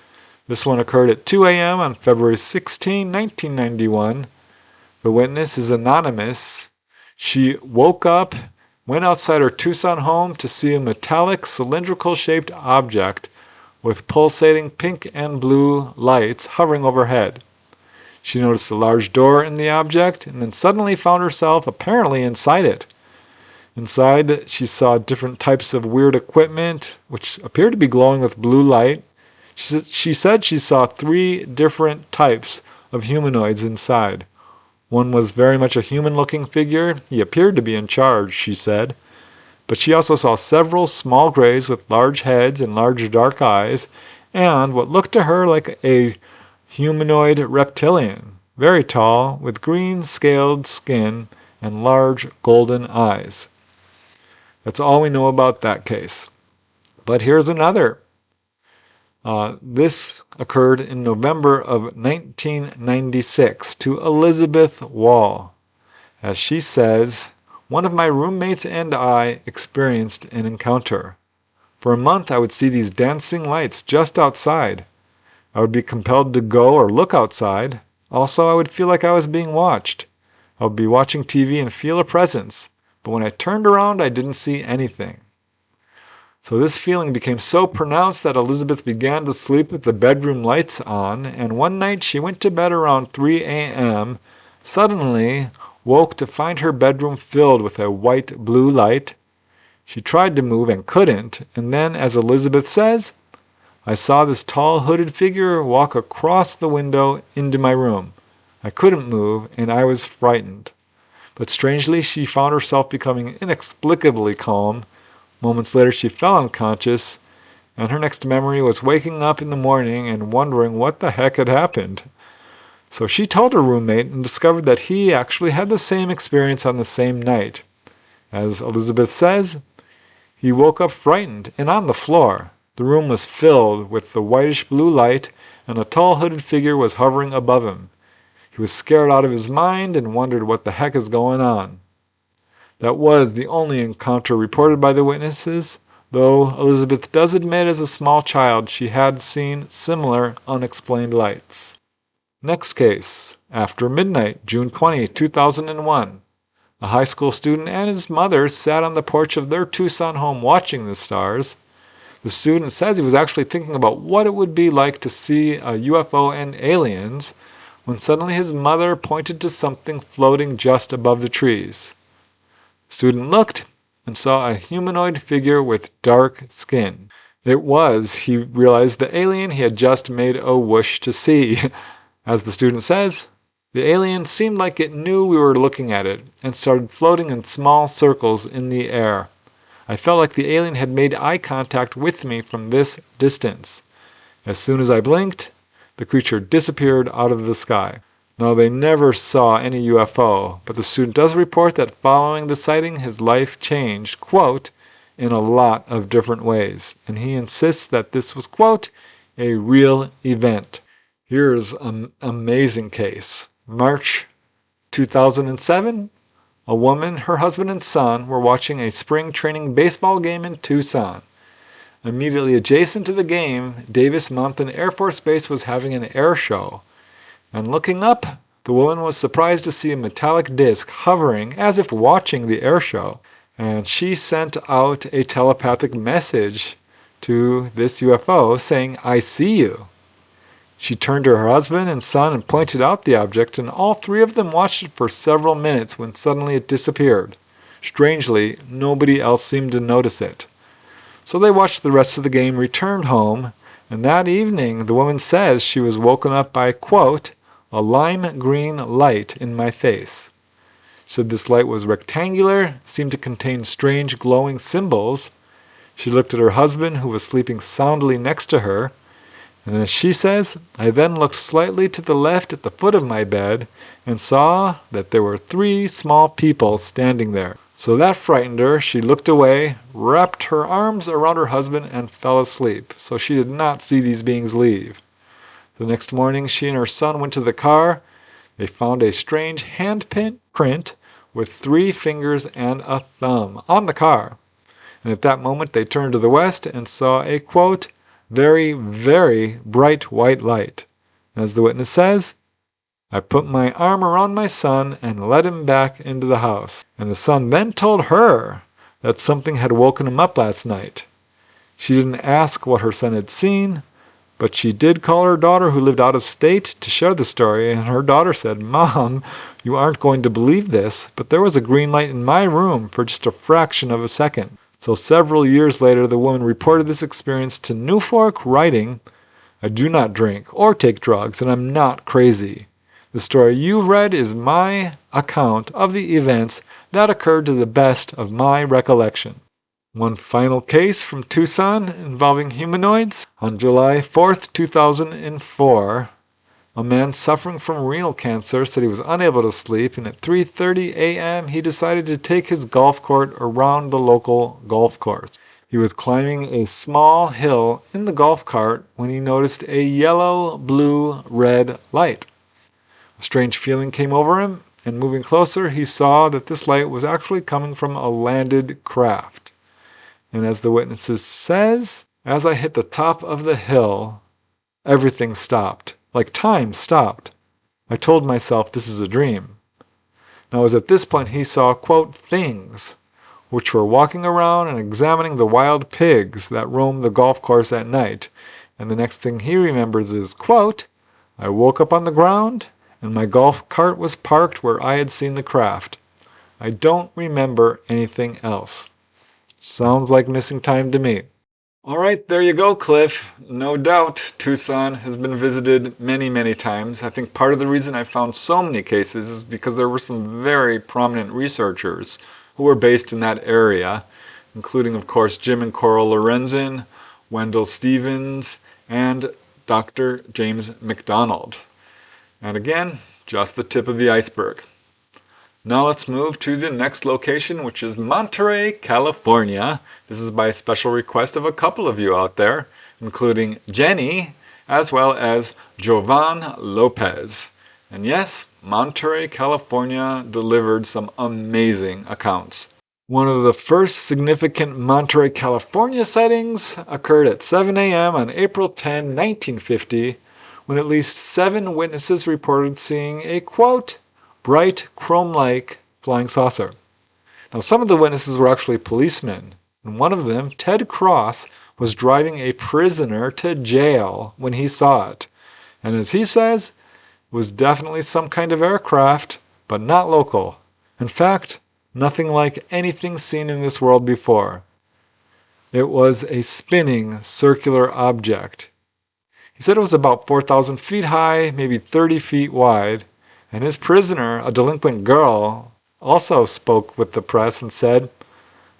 This one occurred at 2 a.m. on February 16, 1991. The witness is anonymous. She woke up, went outside her Tucson home to see a metallic cylindrical-shaped object with pulsating pink and blue lights hovering overhead. She noticed a large door in the object and then suddenly found herself apparently inside it. Inside, she saw different types of weird equipment, which appeared to be glowing with blue light. She said she saw 3 different types of humanoids inside. One was very much a human-looking figure. He appeared to be in charge, she said. But she also saw several small grays with large heads and large dark eyes, and what looked to her like a humanoid reptilian, very tall, with green scaled skin and large golden eyes. That's all we know about that case. But here's another. This occurred in November of 1996 to Elizabeth Wall. As she says, one of my roommates and I experienced an encounter. For a month I would see these dancing lights just outside. I would be compelled to go or look outside. Also, I would feel like I was being watched. I would be watching TV and feel a presence, but when I turned around I didn't see anything. So this feeling became so pronounced that Elizabeth began to sleep with the bedroom lights on, and one night she went to bed around 3 a.m., suddenly woke to find her bedroom filled with a white blue light. She tried to move and couldn't, and then, as Elizabeth says, I saw this tall hooded figure walk across the window into my room. I couldn't move, and I was frightened. But strangely, she found herself becoming inexplicably calm. Moments later, she fell unconscious, and her next memory was waking up in the morning and wondering what the heck had happened. So she told her roommate and discovered that he actually had the same experience on the same night. As Elizabeth says, he woke up frightened and on the floor. The room was filled with the whitish blue light, and a tall hooded figure was hovering above him. He was scared out of his mind and wondered what the heck is going on. That was the only encounter reported by the witnesses, though Elizabeth does admit as a small child she had seen similar unexplained lights. Next case. After midnight, June 20, 2001. A high school student and his mother sat on the porch of their Tucson home watching the stars. The student says he was actually thinking about what it would be like to see a UFO and aliens when suddenly his mother pointed to something floating just above the trees. The student looked and saw a humanoid figure with dark skin. It was, he realized, the alien he had just made a wish to see. As the student says, the alien seemed like it knew we were looking at it and started floating in small circles in the air. I felt like the alien had made eye contact with me from this distance. As soon as I blinked, the creature disappeared out of the sky. Now, they never saw any UFO, but the student does report that following the sighting, his life changed, quote, in a lot of different ways. And he insists that this was, quote, a real event. Here's an amazing case. March 2007, a woman, her husband, and son were watching a spring training baseball game in Tucson. Immediately adjacent to the game, Davis Mountain Air Force Base was having an air show. And looking up, The woman was surprised to see a metallic disc hovering as if watching the air show, and she sent out a telepathic message to this UFO saying, "I see you." She turned to her husband and son and pointed out the object, and all three of them watched it for several minutes when suddenly it disappeared. Strangely, nobody else seemed to notice it. So they watched the rest of the game, returned home, and that evening the woman says she was woken up by, quote, "a lime green light in my face." She said this light was rectangular, seemed to contain strange glowing symbols. She looked at her husband, who was sleeping soundly next to her, and as she says, "I then looked slightly to the left at the foot of my bed and saw that there were 3 small people standing there. So that frightened her. She looked away, wrapped her arms around her husband, and fell asleep. So she did not see these beings leave. The next morning, she and her son went to the car. They found a strange handprint with 3 fingers and a thumb on the car. And at that moment, they turned to the west and saw a, quote, "very, very bright white light." As the witness says, "I put my arm around my son and led him back into the house." And the son then told her that something had woken him up last night. She didn't ask what her son had seen, but she did call her daughter, who lived out of state, to share the story, and her daughter said, "Mom, you aren't going to believe this, but there was a green light in my room for just a fraction of a second." So several years later, the woman reported this experience to Newfork, writing, "I do not drink or take drugs, and I'm not crazy. The story you've read is my account of the events that occurred to the best of my recollection." One final case from Tucson involving humanoids. On July 4th, 2004, a man suffering from renal cancer said he was unable to sleep, and at 3:30 a.m. he decided to take his golf cart around the local golf course. He was climbing a small hill in the golf cart when he noticed a yellow, blue, red light. A strange feeling came over him, and moving closer, he saw that this light was actually coming from a landed craft. And as the witnesses says, "As I hit the top of the hill, everything stopped. Like time stopped. I told myself this is a dream." Now it was at this point he saw, quote, "things," which were walking around and examining the wild pigs that roam the golf course at night. And the next thing he remembers is, quote, "I woke up on the ground and my golf cart was parked where I had seen the craft. I don't remember anything else." Sounds like missing time to me. All right, there you go, Cliff. No doubt Tucson has been visited many, many times. I think part of the reason I found so many cases is because there were some very prominent researchers who were based in that area, including, of course, Jim and Coral Lorenzen, Wendell Stevens, and Dr. James McDonald. And again, just the tip of the iceberg. Now let's move to the next location, which is Monterey, California. This is by special request of a couple of you out there, including Jenny, as well as Jovan Lopez. And yes, Monterey, California delivered some amazing accounts. One of the first significant Monterey, California sightings occurred at 7 a.m. on April 10, 1950, when at least 7 witnesses reported seeing a, quote, "bright, chrome-like flying saucer." Now, some of the witnesses were actually policemen, and one of them, Ted Cross, was driving a prisoner to jail when he saw it. And as he says, it was definitely some kind of aircraft, but not local. In fact, nothing like anything seen in this world before. It was a spinning circular object. He said it was about 4,000 feet high, maybe 30 feet wide. And his prisoner, a delinquent girl, also spoke with the press and said,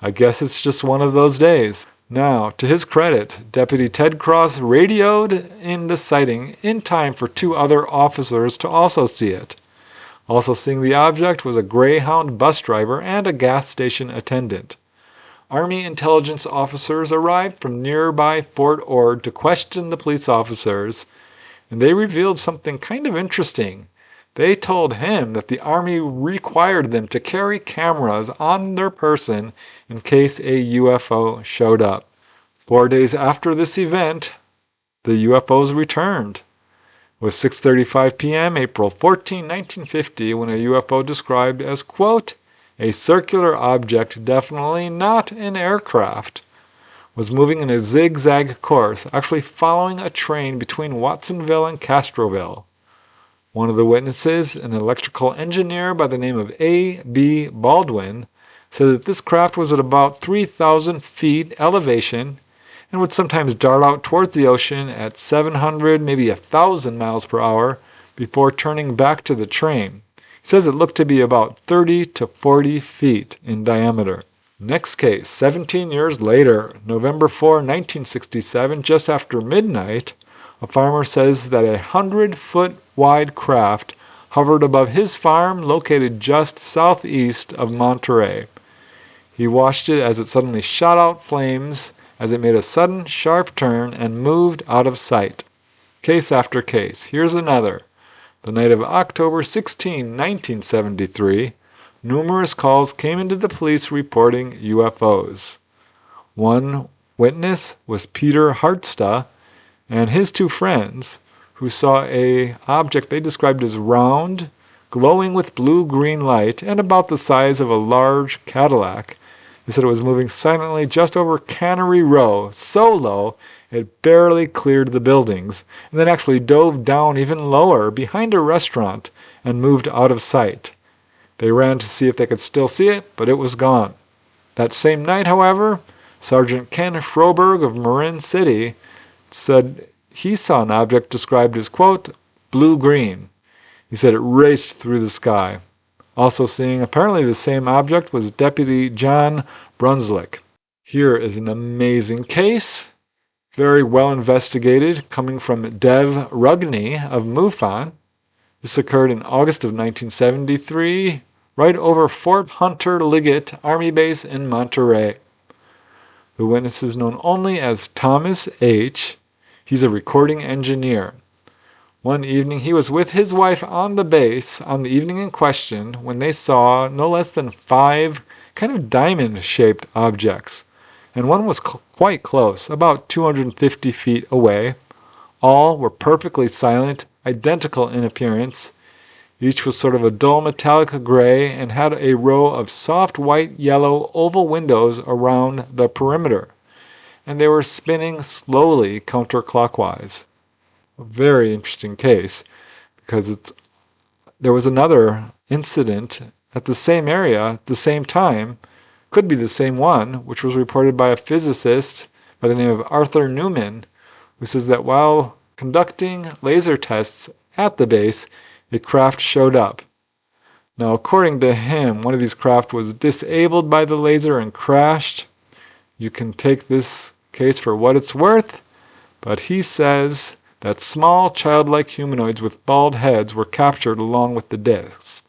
"I guess it's just one of those days." Now, to his credit, Deputy Ted Cross radioed in the sighting in time for 2 other officers to also see it. Also seeing the object was a Greyhound bus driver and a gas station attendant. Army intelligence officers arrived from nearby Fort Ord to question the police officers, and they revealed something kind of interesting. They told him that the Army required them to carry cameras on their person in case a UFO showed up. 4 days after this event, the UFOs returned. was 6:35 p.m. April 14, 1950, when a UFO described as, quote, a circular object, definitely not an aircraft, was moving in a zigzag course, actually following a train between Watsonville and Castroville. One of the witnesses, an electrical engineer by the name of A.B. Baldwin, said that this craft was at about 3,000 feet elevation and would sometimes dart out towards the ocean at 700, maybe 1,000 miles per hour before turning back to the train. He says it looked to be about 30 to 40 feet in diameter. Next case, 17 years later, November 4, 1967, just after midnight, a farmer says that a 100-foot wide craft hovered above his farm located just southeast of Monterey. He watched it as it suddenly shot out flames as it made a sudden sharp turn and moved out of sight. Case after case. Here's another. The night of October 16, 1973, numerous calls came into the police reporting UFOs. One witness was Peter Hartsta and his two friends, who saw an object they described as round, glowing with blue-green light, and about the size of a large Cadillac. They said it was moving silently just over Cannery Row, so low it barely cleared the buildings, and then actually dove down even lower behind a restaurant and moved out of sight. They ran to see if they could still see it, but it was gone. That same night, however, Sergeant Ken Froberg of Marin City said he saw an object described as, quote, blue-green. He said it raced through the sky. Also seeing apparently the same object was Deputy John Brunslick. Here is an amazing case, very well investigated, coming from Dev Rugni of MUFON. This occurred in August of 1973, right over Fort Hunter Liggett Army Base in Monterey. The witness is known only as Thomas H. He's a recording engineer. One evening he was with his wife on the base on the evening in question when they saw no less than 5 kind of diamond-shaped objects. And one was quite close, about 250 feet away. All were perfectly silent, identical in appearance. Each was sort of a dull metallic gray and had a row of soft white yellow oval windows around the perimeter. And they were spinning slowly counterclockwise. A very interesting case because there was another incident at the same area at the same time, could be the same one, which was reported by a physicist by the name of Arthur Newman, who says that while conducting laser tests at the base, a craft showed up. Now, according to him, one of these craft was disabled by the laser and crashed. You can take this case for what it's worth, but he says that small childlike humanoids with bald heads were captured along with the discs.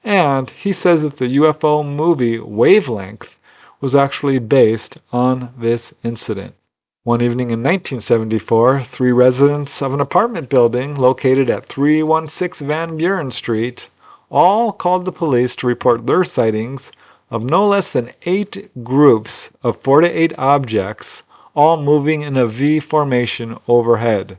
And he says that the UFO movie Wavelength was actually based on this incident. One evening in 1974, 3 residents of an apartment building located at 316 Van Buren Street all called the police to report their sightings of no less than 8 groups of 4 to 8 objects, all moving in a V formation overhead.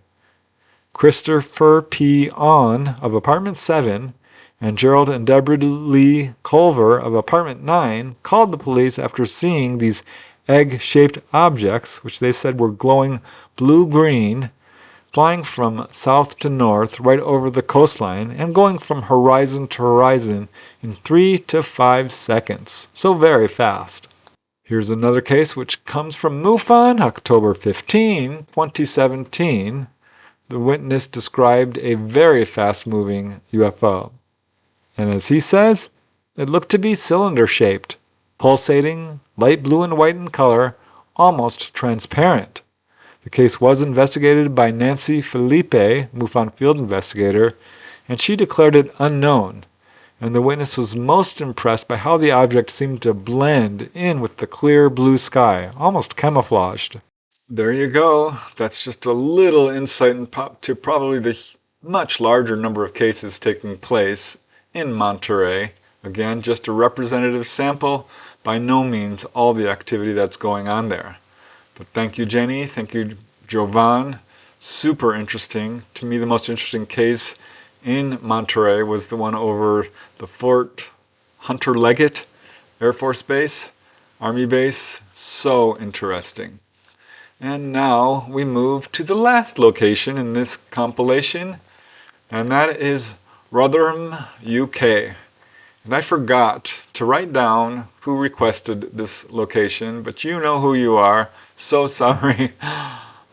Christopher P. On of Apartment 7 and Gerald and Deborah Lee Culver of Apartment 9 called the police after seeing these egg-shaped objects, which they said were glowing blue-green, flying from south to north right over the coastline and going from horizon to horizon in 3 to 5 seconds. So very fast. Here's another case which comes from MUFON, October 15, 2017. The witness described a very fast-moving UFO. And as he says, it looked to be cylinder-shaped, pulsating, light blue and white in color, almost transparent. The case was investigated by Nancy Felipe, MUFON field investigator, and she declared it unknown. And the witness was most impressed by how the object seemed to blend in with the clear blue sky, almost camouflaged. There you go. That's just a little insight into probably the much larger number of cases taking place in Monterey. Again, just a representative sample. By no means all the activity that's going on there. But thank you, Jenny. Thank you, Jovan. super interesting. To me, the most interesting case in Monterey was the one over the Fort Hunter Leggett Air Force Base, Army Base. So interesting. And now we move to the last location in this compilation, and that is Rotherham, UK. And I forgot to write down who requested this location, but you know who you are. So sorry.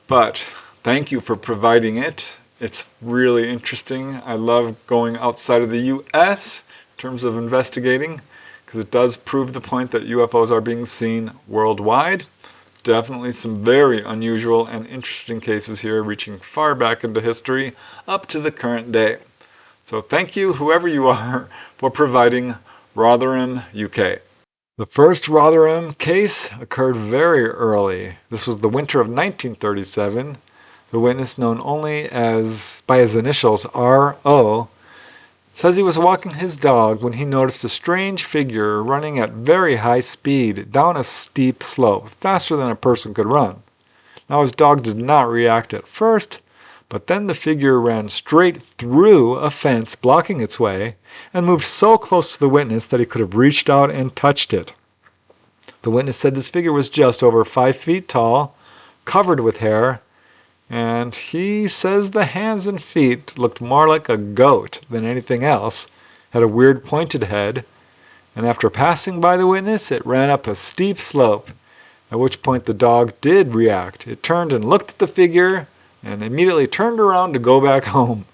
But thank you for providing it. It's really interesting. I love going outside of the US in terms of investigating, because it does prove the point that UFOs are being seen worldwide. Definitely some very unusual and interesting cases here, reaching far back into history up to the current day. So thank you, whoever you are, for providing Rotherham, UK. The first Rotherham case occurred very early. This was the winter of 1937. The witness, known only by his initials R.O., says he was walking his dog when he noticed a strange figure running at very high speed down a steep slope, faster than a person could run. Now his dog did not react at first, but then the figure ran straight through a fence blocking its way and moved so close to the witness that he could have reached out and touched it. The witness said this figure was just over 5 feet tall, covered with hair, and he says the hands and feet looked more like a goat than anything else, had a weird pointed head, and after passing by the witness, it ran up a steep slope, at which point the dog did react. It turned and looked at the figure, and immediately turned around to go back home.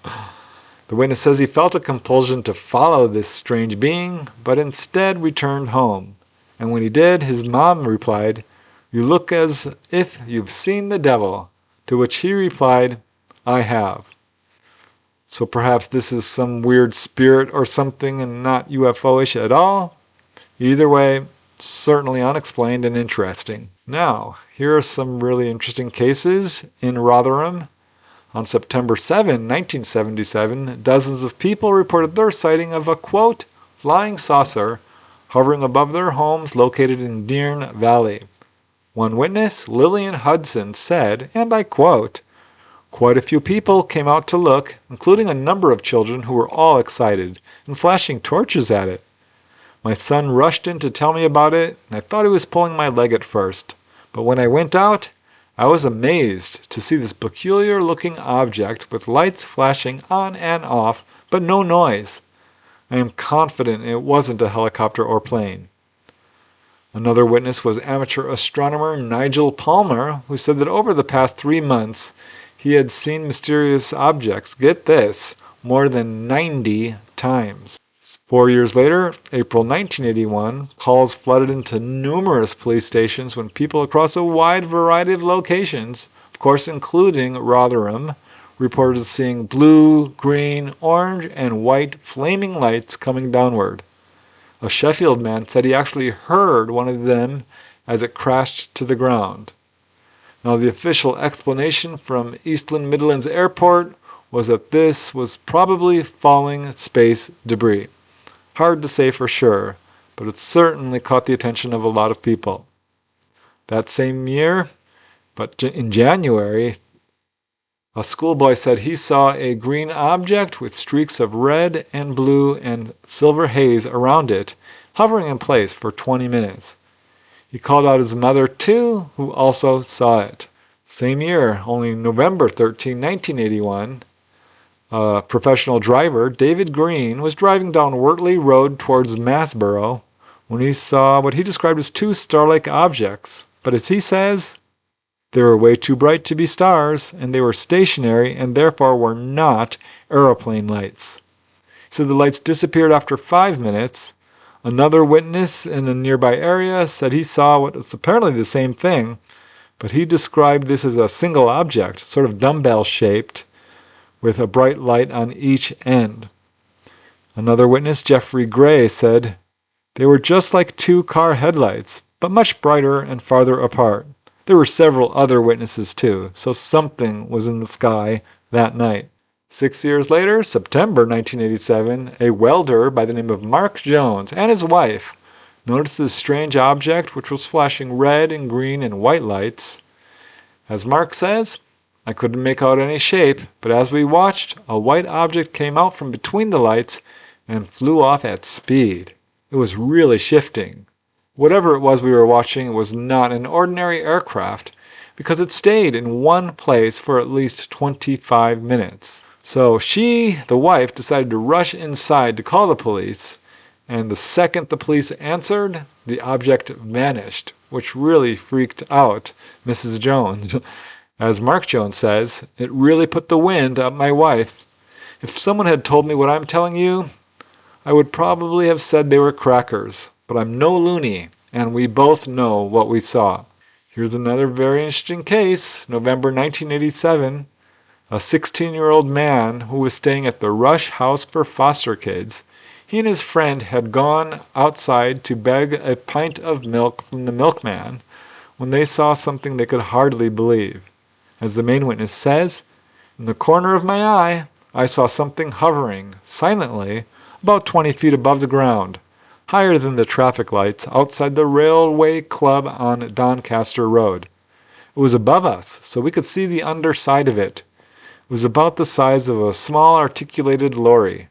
The witness says he felt a compulsion to follow this strange being, but instead returned home. And when he did, his mom replied, "You look as if you've seen the devil," to which he replied, "I have." So perhaps this is some weird spirit or something and not UFO-ish at all. Either way, certainly unexplained and interesting. Now, here are some really interesting cases in Rotherham. On September 7, 1977, dozens of people reported their sighting of a, quote, flying saucer hovering above their homes located in Dearne Valley. One witness, Lillian Hudson, said, and I quote, "Quite a few people came out to look, including a number of children who were all excited and flashing torches at it. My son rushed in to tell me about it, and I thought he was pulling my leg at first. But when I went out, I was amazed to see this peculiar-looking object with lights flashing on and off, but no noise. I am confident it wasn't a helicopter or plane." Another witness was amateur astronomer Nigel Palmer, who said that over the past 3 months, he had seen mysterious objects, get this, more than 90 times. 4 years later, April 1981, calls flooded into numerous police stations when people across a wide variety of locations, of course including Rotherham, reported seeing blue, green, orange, and white flaming lights coming downward. A Sheffield man said he actually heard one of them as it crashed to the ground. Now, the official explanation from Eastland Midlands Airport was that this was probably falling space debris. Hard to say for sure, but it certainly caught the attention of a lot of people. That same year, but in January, a schoolboy said he saw a green object with streaks of red and blue and silver haze around it, hovering in place for 20 minutes. He called out his mother too, who also saw it. Same year, only November 13, 1981, a professional driver, David Green, was driving down Wortley Road towards Massborough when he saw what he described as 2 star-like objects. But as he says, they were way too bright to be stars, and they were stationary and therefore were not aeroplane lights. He said the lights disappeared after 5 minutes. Another witness in a nearby area said he saw what was apparently the same thing, but he described this as a single object, sort of dumbbell-shaped, with a bright light on each end. Another witness, Jeffrey Gray, said they were just like 2 car headlights, but much brighter and farther apart. There were several other witnesses too, so something was in the sky that night. 6 years later, September 1987, a welder by the name of Mark Jones and his wife noticed this strange object which was flashing red and green and white lights. As Mark says, I couldn't make out any shape, but as we watched, a white object came out from between the lights and flew off at speed. It was really shifting. Whatever it was we were watching was not an ordinary aircraft because it stayed in one place for at least 25 minutes. So she, the wife, decided to rush inside to call the police, and the second the police answered, the object vanished, which really freaked out Mrs. Jones. As Mark Jones says, it really put the wind up my wife. If someone had told me what I'm telling you, I would probably have said they were crackers. But I'm no loony, and we both know what we saw. Here's another very interesting case. November 1987, a 16-year-old man who was staying at the Rush House for Foster Kids. He and his friend had gone outside to beg a pint of milk from the milkman when they saw something they could hardly believe. As the main witness says, in the corner of my eye, I saw something hovering, silently, about 20 feet above the ground, higher than the traffic lights outside the Railway Club on Doncaster Road. It was above us, so we could see the underside of it. It was about the size of a small articulated lorry.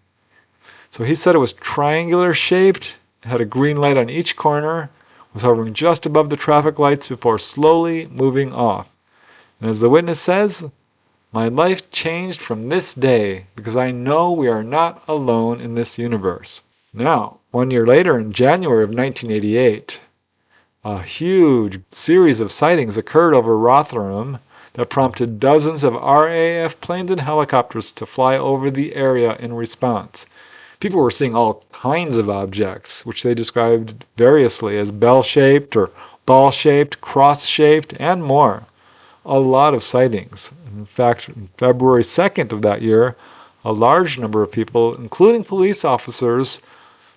So he said it was triangular shaped, had a green light on each corner, was hovering just above the traffic lights before slowly moving off. And as the witness says, my life changed from this day because I know we are not alone in this universe. Now, 1 year later, in January of 1988, a huge series of sightings occurred over Rotherham that prompted dozens of RAF planes and helicopters to fly over the area in response. People were seeing all kinds of objects, which they described variously as bell-shaped or ball-shaped, cross-shaped, and more. A lot of sightings. In fact, on February 2nd of that year, a large number of people, including police officers,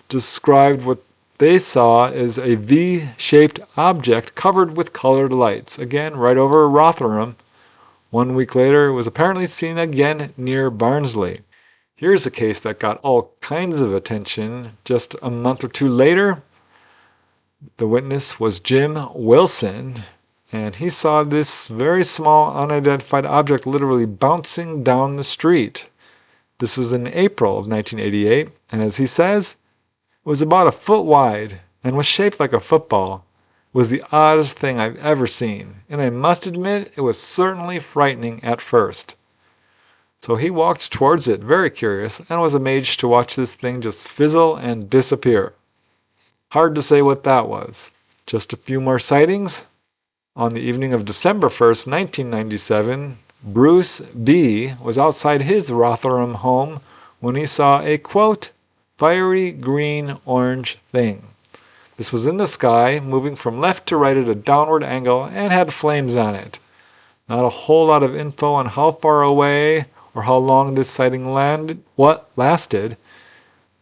described what they saw as a V-shaped object covered with colored lights. Again, right over Rotherham. 1 week later, it was apparently seen again near Barnsley. Here's a case that got all kinds of attention. Just a month or two later, the witness was Jim Wilson, and he saw this very small unidentified object literally bouncing down the street. This was in April of 1988, and as he says, it was about a foot wide and was shaped like a football. It was the oddest thing I've ever seen, and I must admit it was certainly frightening at first. So he walked towards it, very curious, and was amazed to watch this thing just fizzle and disappear. Hard to say what that was. Just a few more sightings. On the evening of December 1st, 1997, Bruce B. was outside his Rotherham home when he saw a, quote, fiery green-orange thing. This was in the sky, moving from left to right at a downward angle, and had flames on it. Not a whole lot of info on how far away or how long this sighting lasted.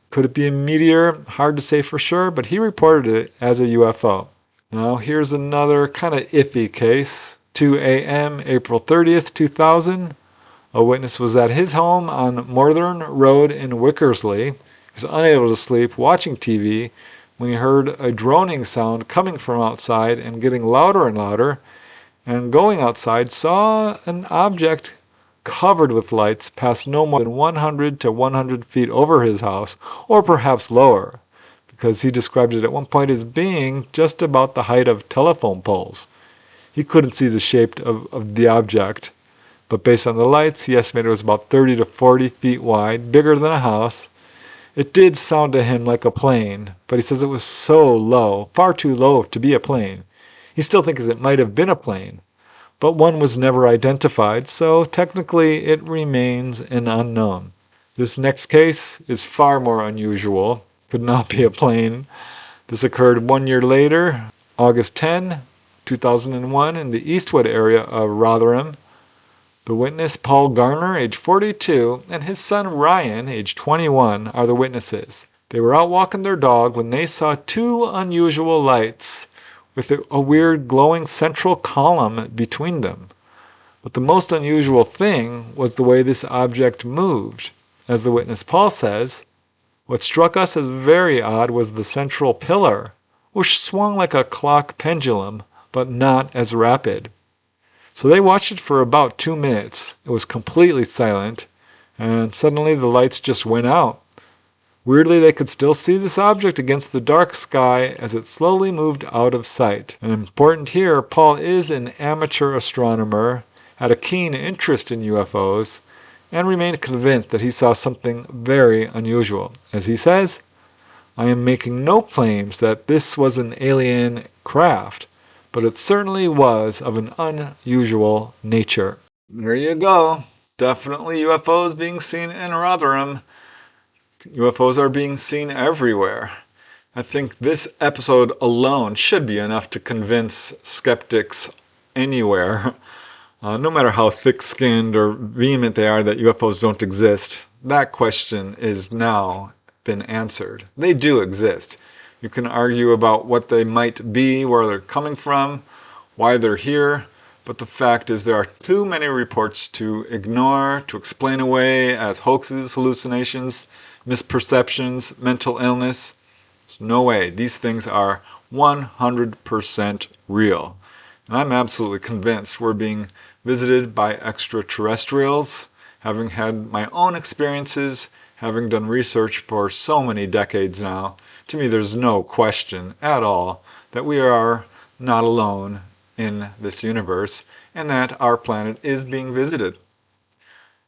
Could it be a meteor? Hard to say for sure, but he reported it as a UFO. Now here's another kind of iffy case. 2 a.m. April 30th, 2000. A witness was at his home on Northern Road in Wickersley. He was unable to sleep, watching TV, when he heard a droning sound coming from outside and getting louder and louder. And going outside, saw an object covered with lights pass no more than 100 to 100 feet over his house, or perhaps lower, because he described it at one point as being just about the height of telephone poles. He couldn't see the shape of the object, but based on the lights, he estimated it was about 30 to 40 feet wide, bigger than a house. It did sound to him like a plane, but he says it was so low, far too low to be a plane. He still thinks it might have been a plane, but one was never identified, so technically it remains an unknown. This next case is far more unusual. Could not be a plane. This occurred 1 year later, August 10, 2001, in the Eastwood area of Rotherham. The witness, Paul Garner, age 42, and his son Ryan, age 21, are the witnesses. They were out walking their dog when they saw two unusual lights with a weird glowing central column between them. But the most unusual thing was the way this object moved. As the witness Paul says, what struck us as very odd was the central pillar, which swung like a clock pendulum, but not as rapid. So they watched it for about 2 minutes. It was completely silent, and suddenly the lights just went out. Weirdly, they could still see this object against the dark sky as it slowly moved out of sight. And important here, Paul is an amateur astronomer, had a keen interest in UFOs, and remained convinced that he saw something very unusual. As he says, "I am making no claims that this was an alien craft, but it certainly was of an unusual nature." There you go. Definitely UFOs being seen in Rotherham. UFOs are being seen everywhere. I think this episode alone should be enough to convince skeptics anywhere, no matter how thick-skinned or vehement they are that UFOs don't exist. That question is now been answered. They do exist. You can argue about what they might be, where they're coming from, why they're here, but the fact is there are too many reports to ignore, to explain away as hoaxes, hallucinations, misperceptions, mental illness. There's no way. These things are 100% real. And I'm absolutely convinced we're being visited by extraterrestrials, having had my own experiences, having done research for so many decades now. To me, there's no question at all that we are not alone in this universe and that our planet is being visited.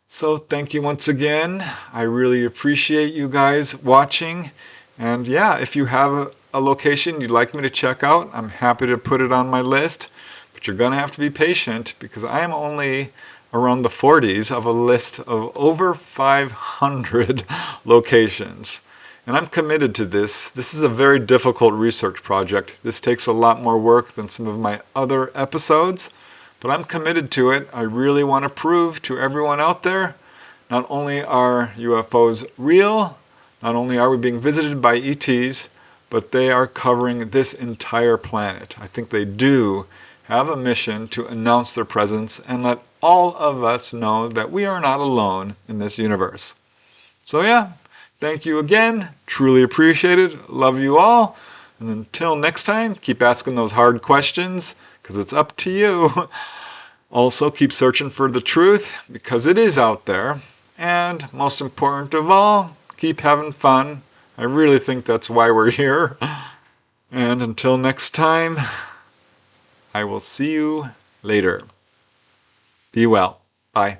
So thank you once again. I really appreciate you guys watching. And yeah, if you have a location you'd like me to check out, I'm happy to put it on my list. But you're going to have to be patient because I am only around the 40s of a list of over 500 locations. And I'm committed to this. This is a very difficult research project. This takes a lot more work than some of my other episodes. But I'm committed to it. I really want to prove to everyone out there, not only are UFOs real, not only are we being visited by ETs, but they are covering this entire planet. I think they do have a mission to announce their presence and let all of us know that we are not alone in this universe. So yeah, thank you again. Truly appreciate it. Love you all. And until next time, keep asking those hard questions because it's up to you. Also, keep searching for the truth because it is out there. And most important of all, keep having fun. I really think that's why we're here. And until next time, I will see you later. Be well. Bye.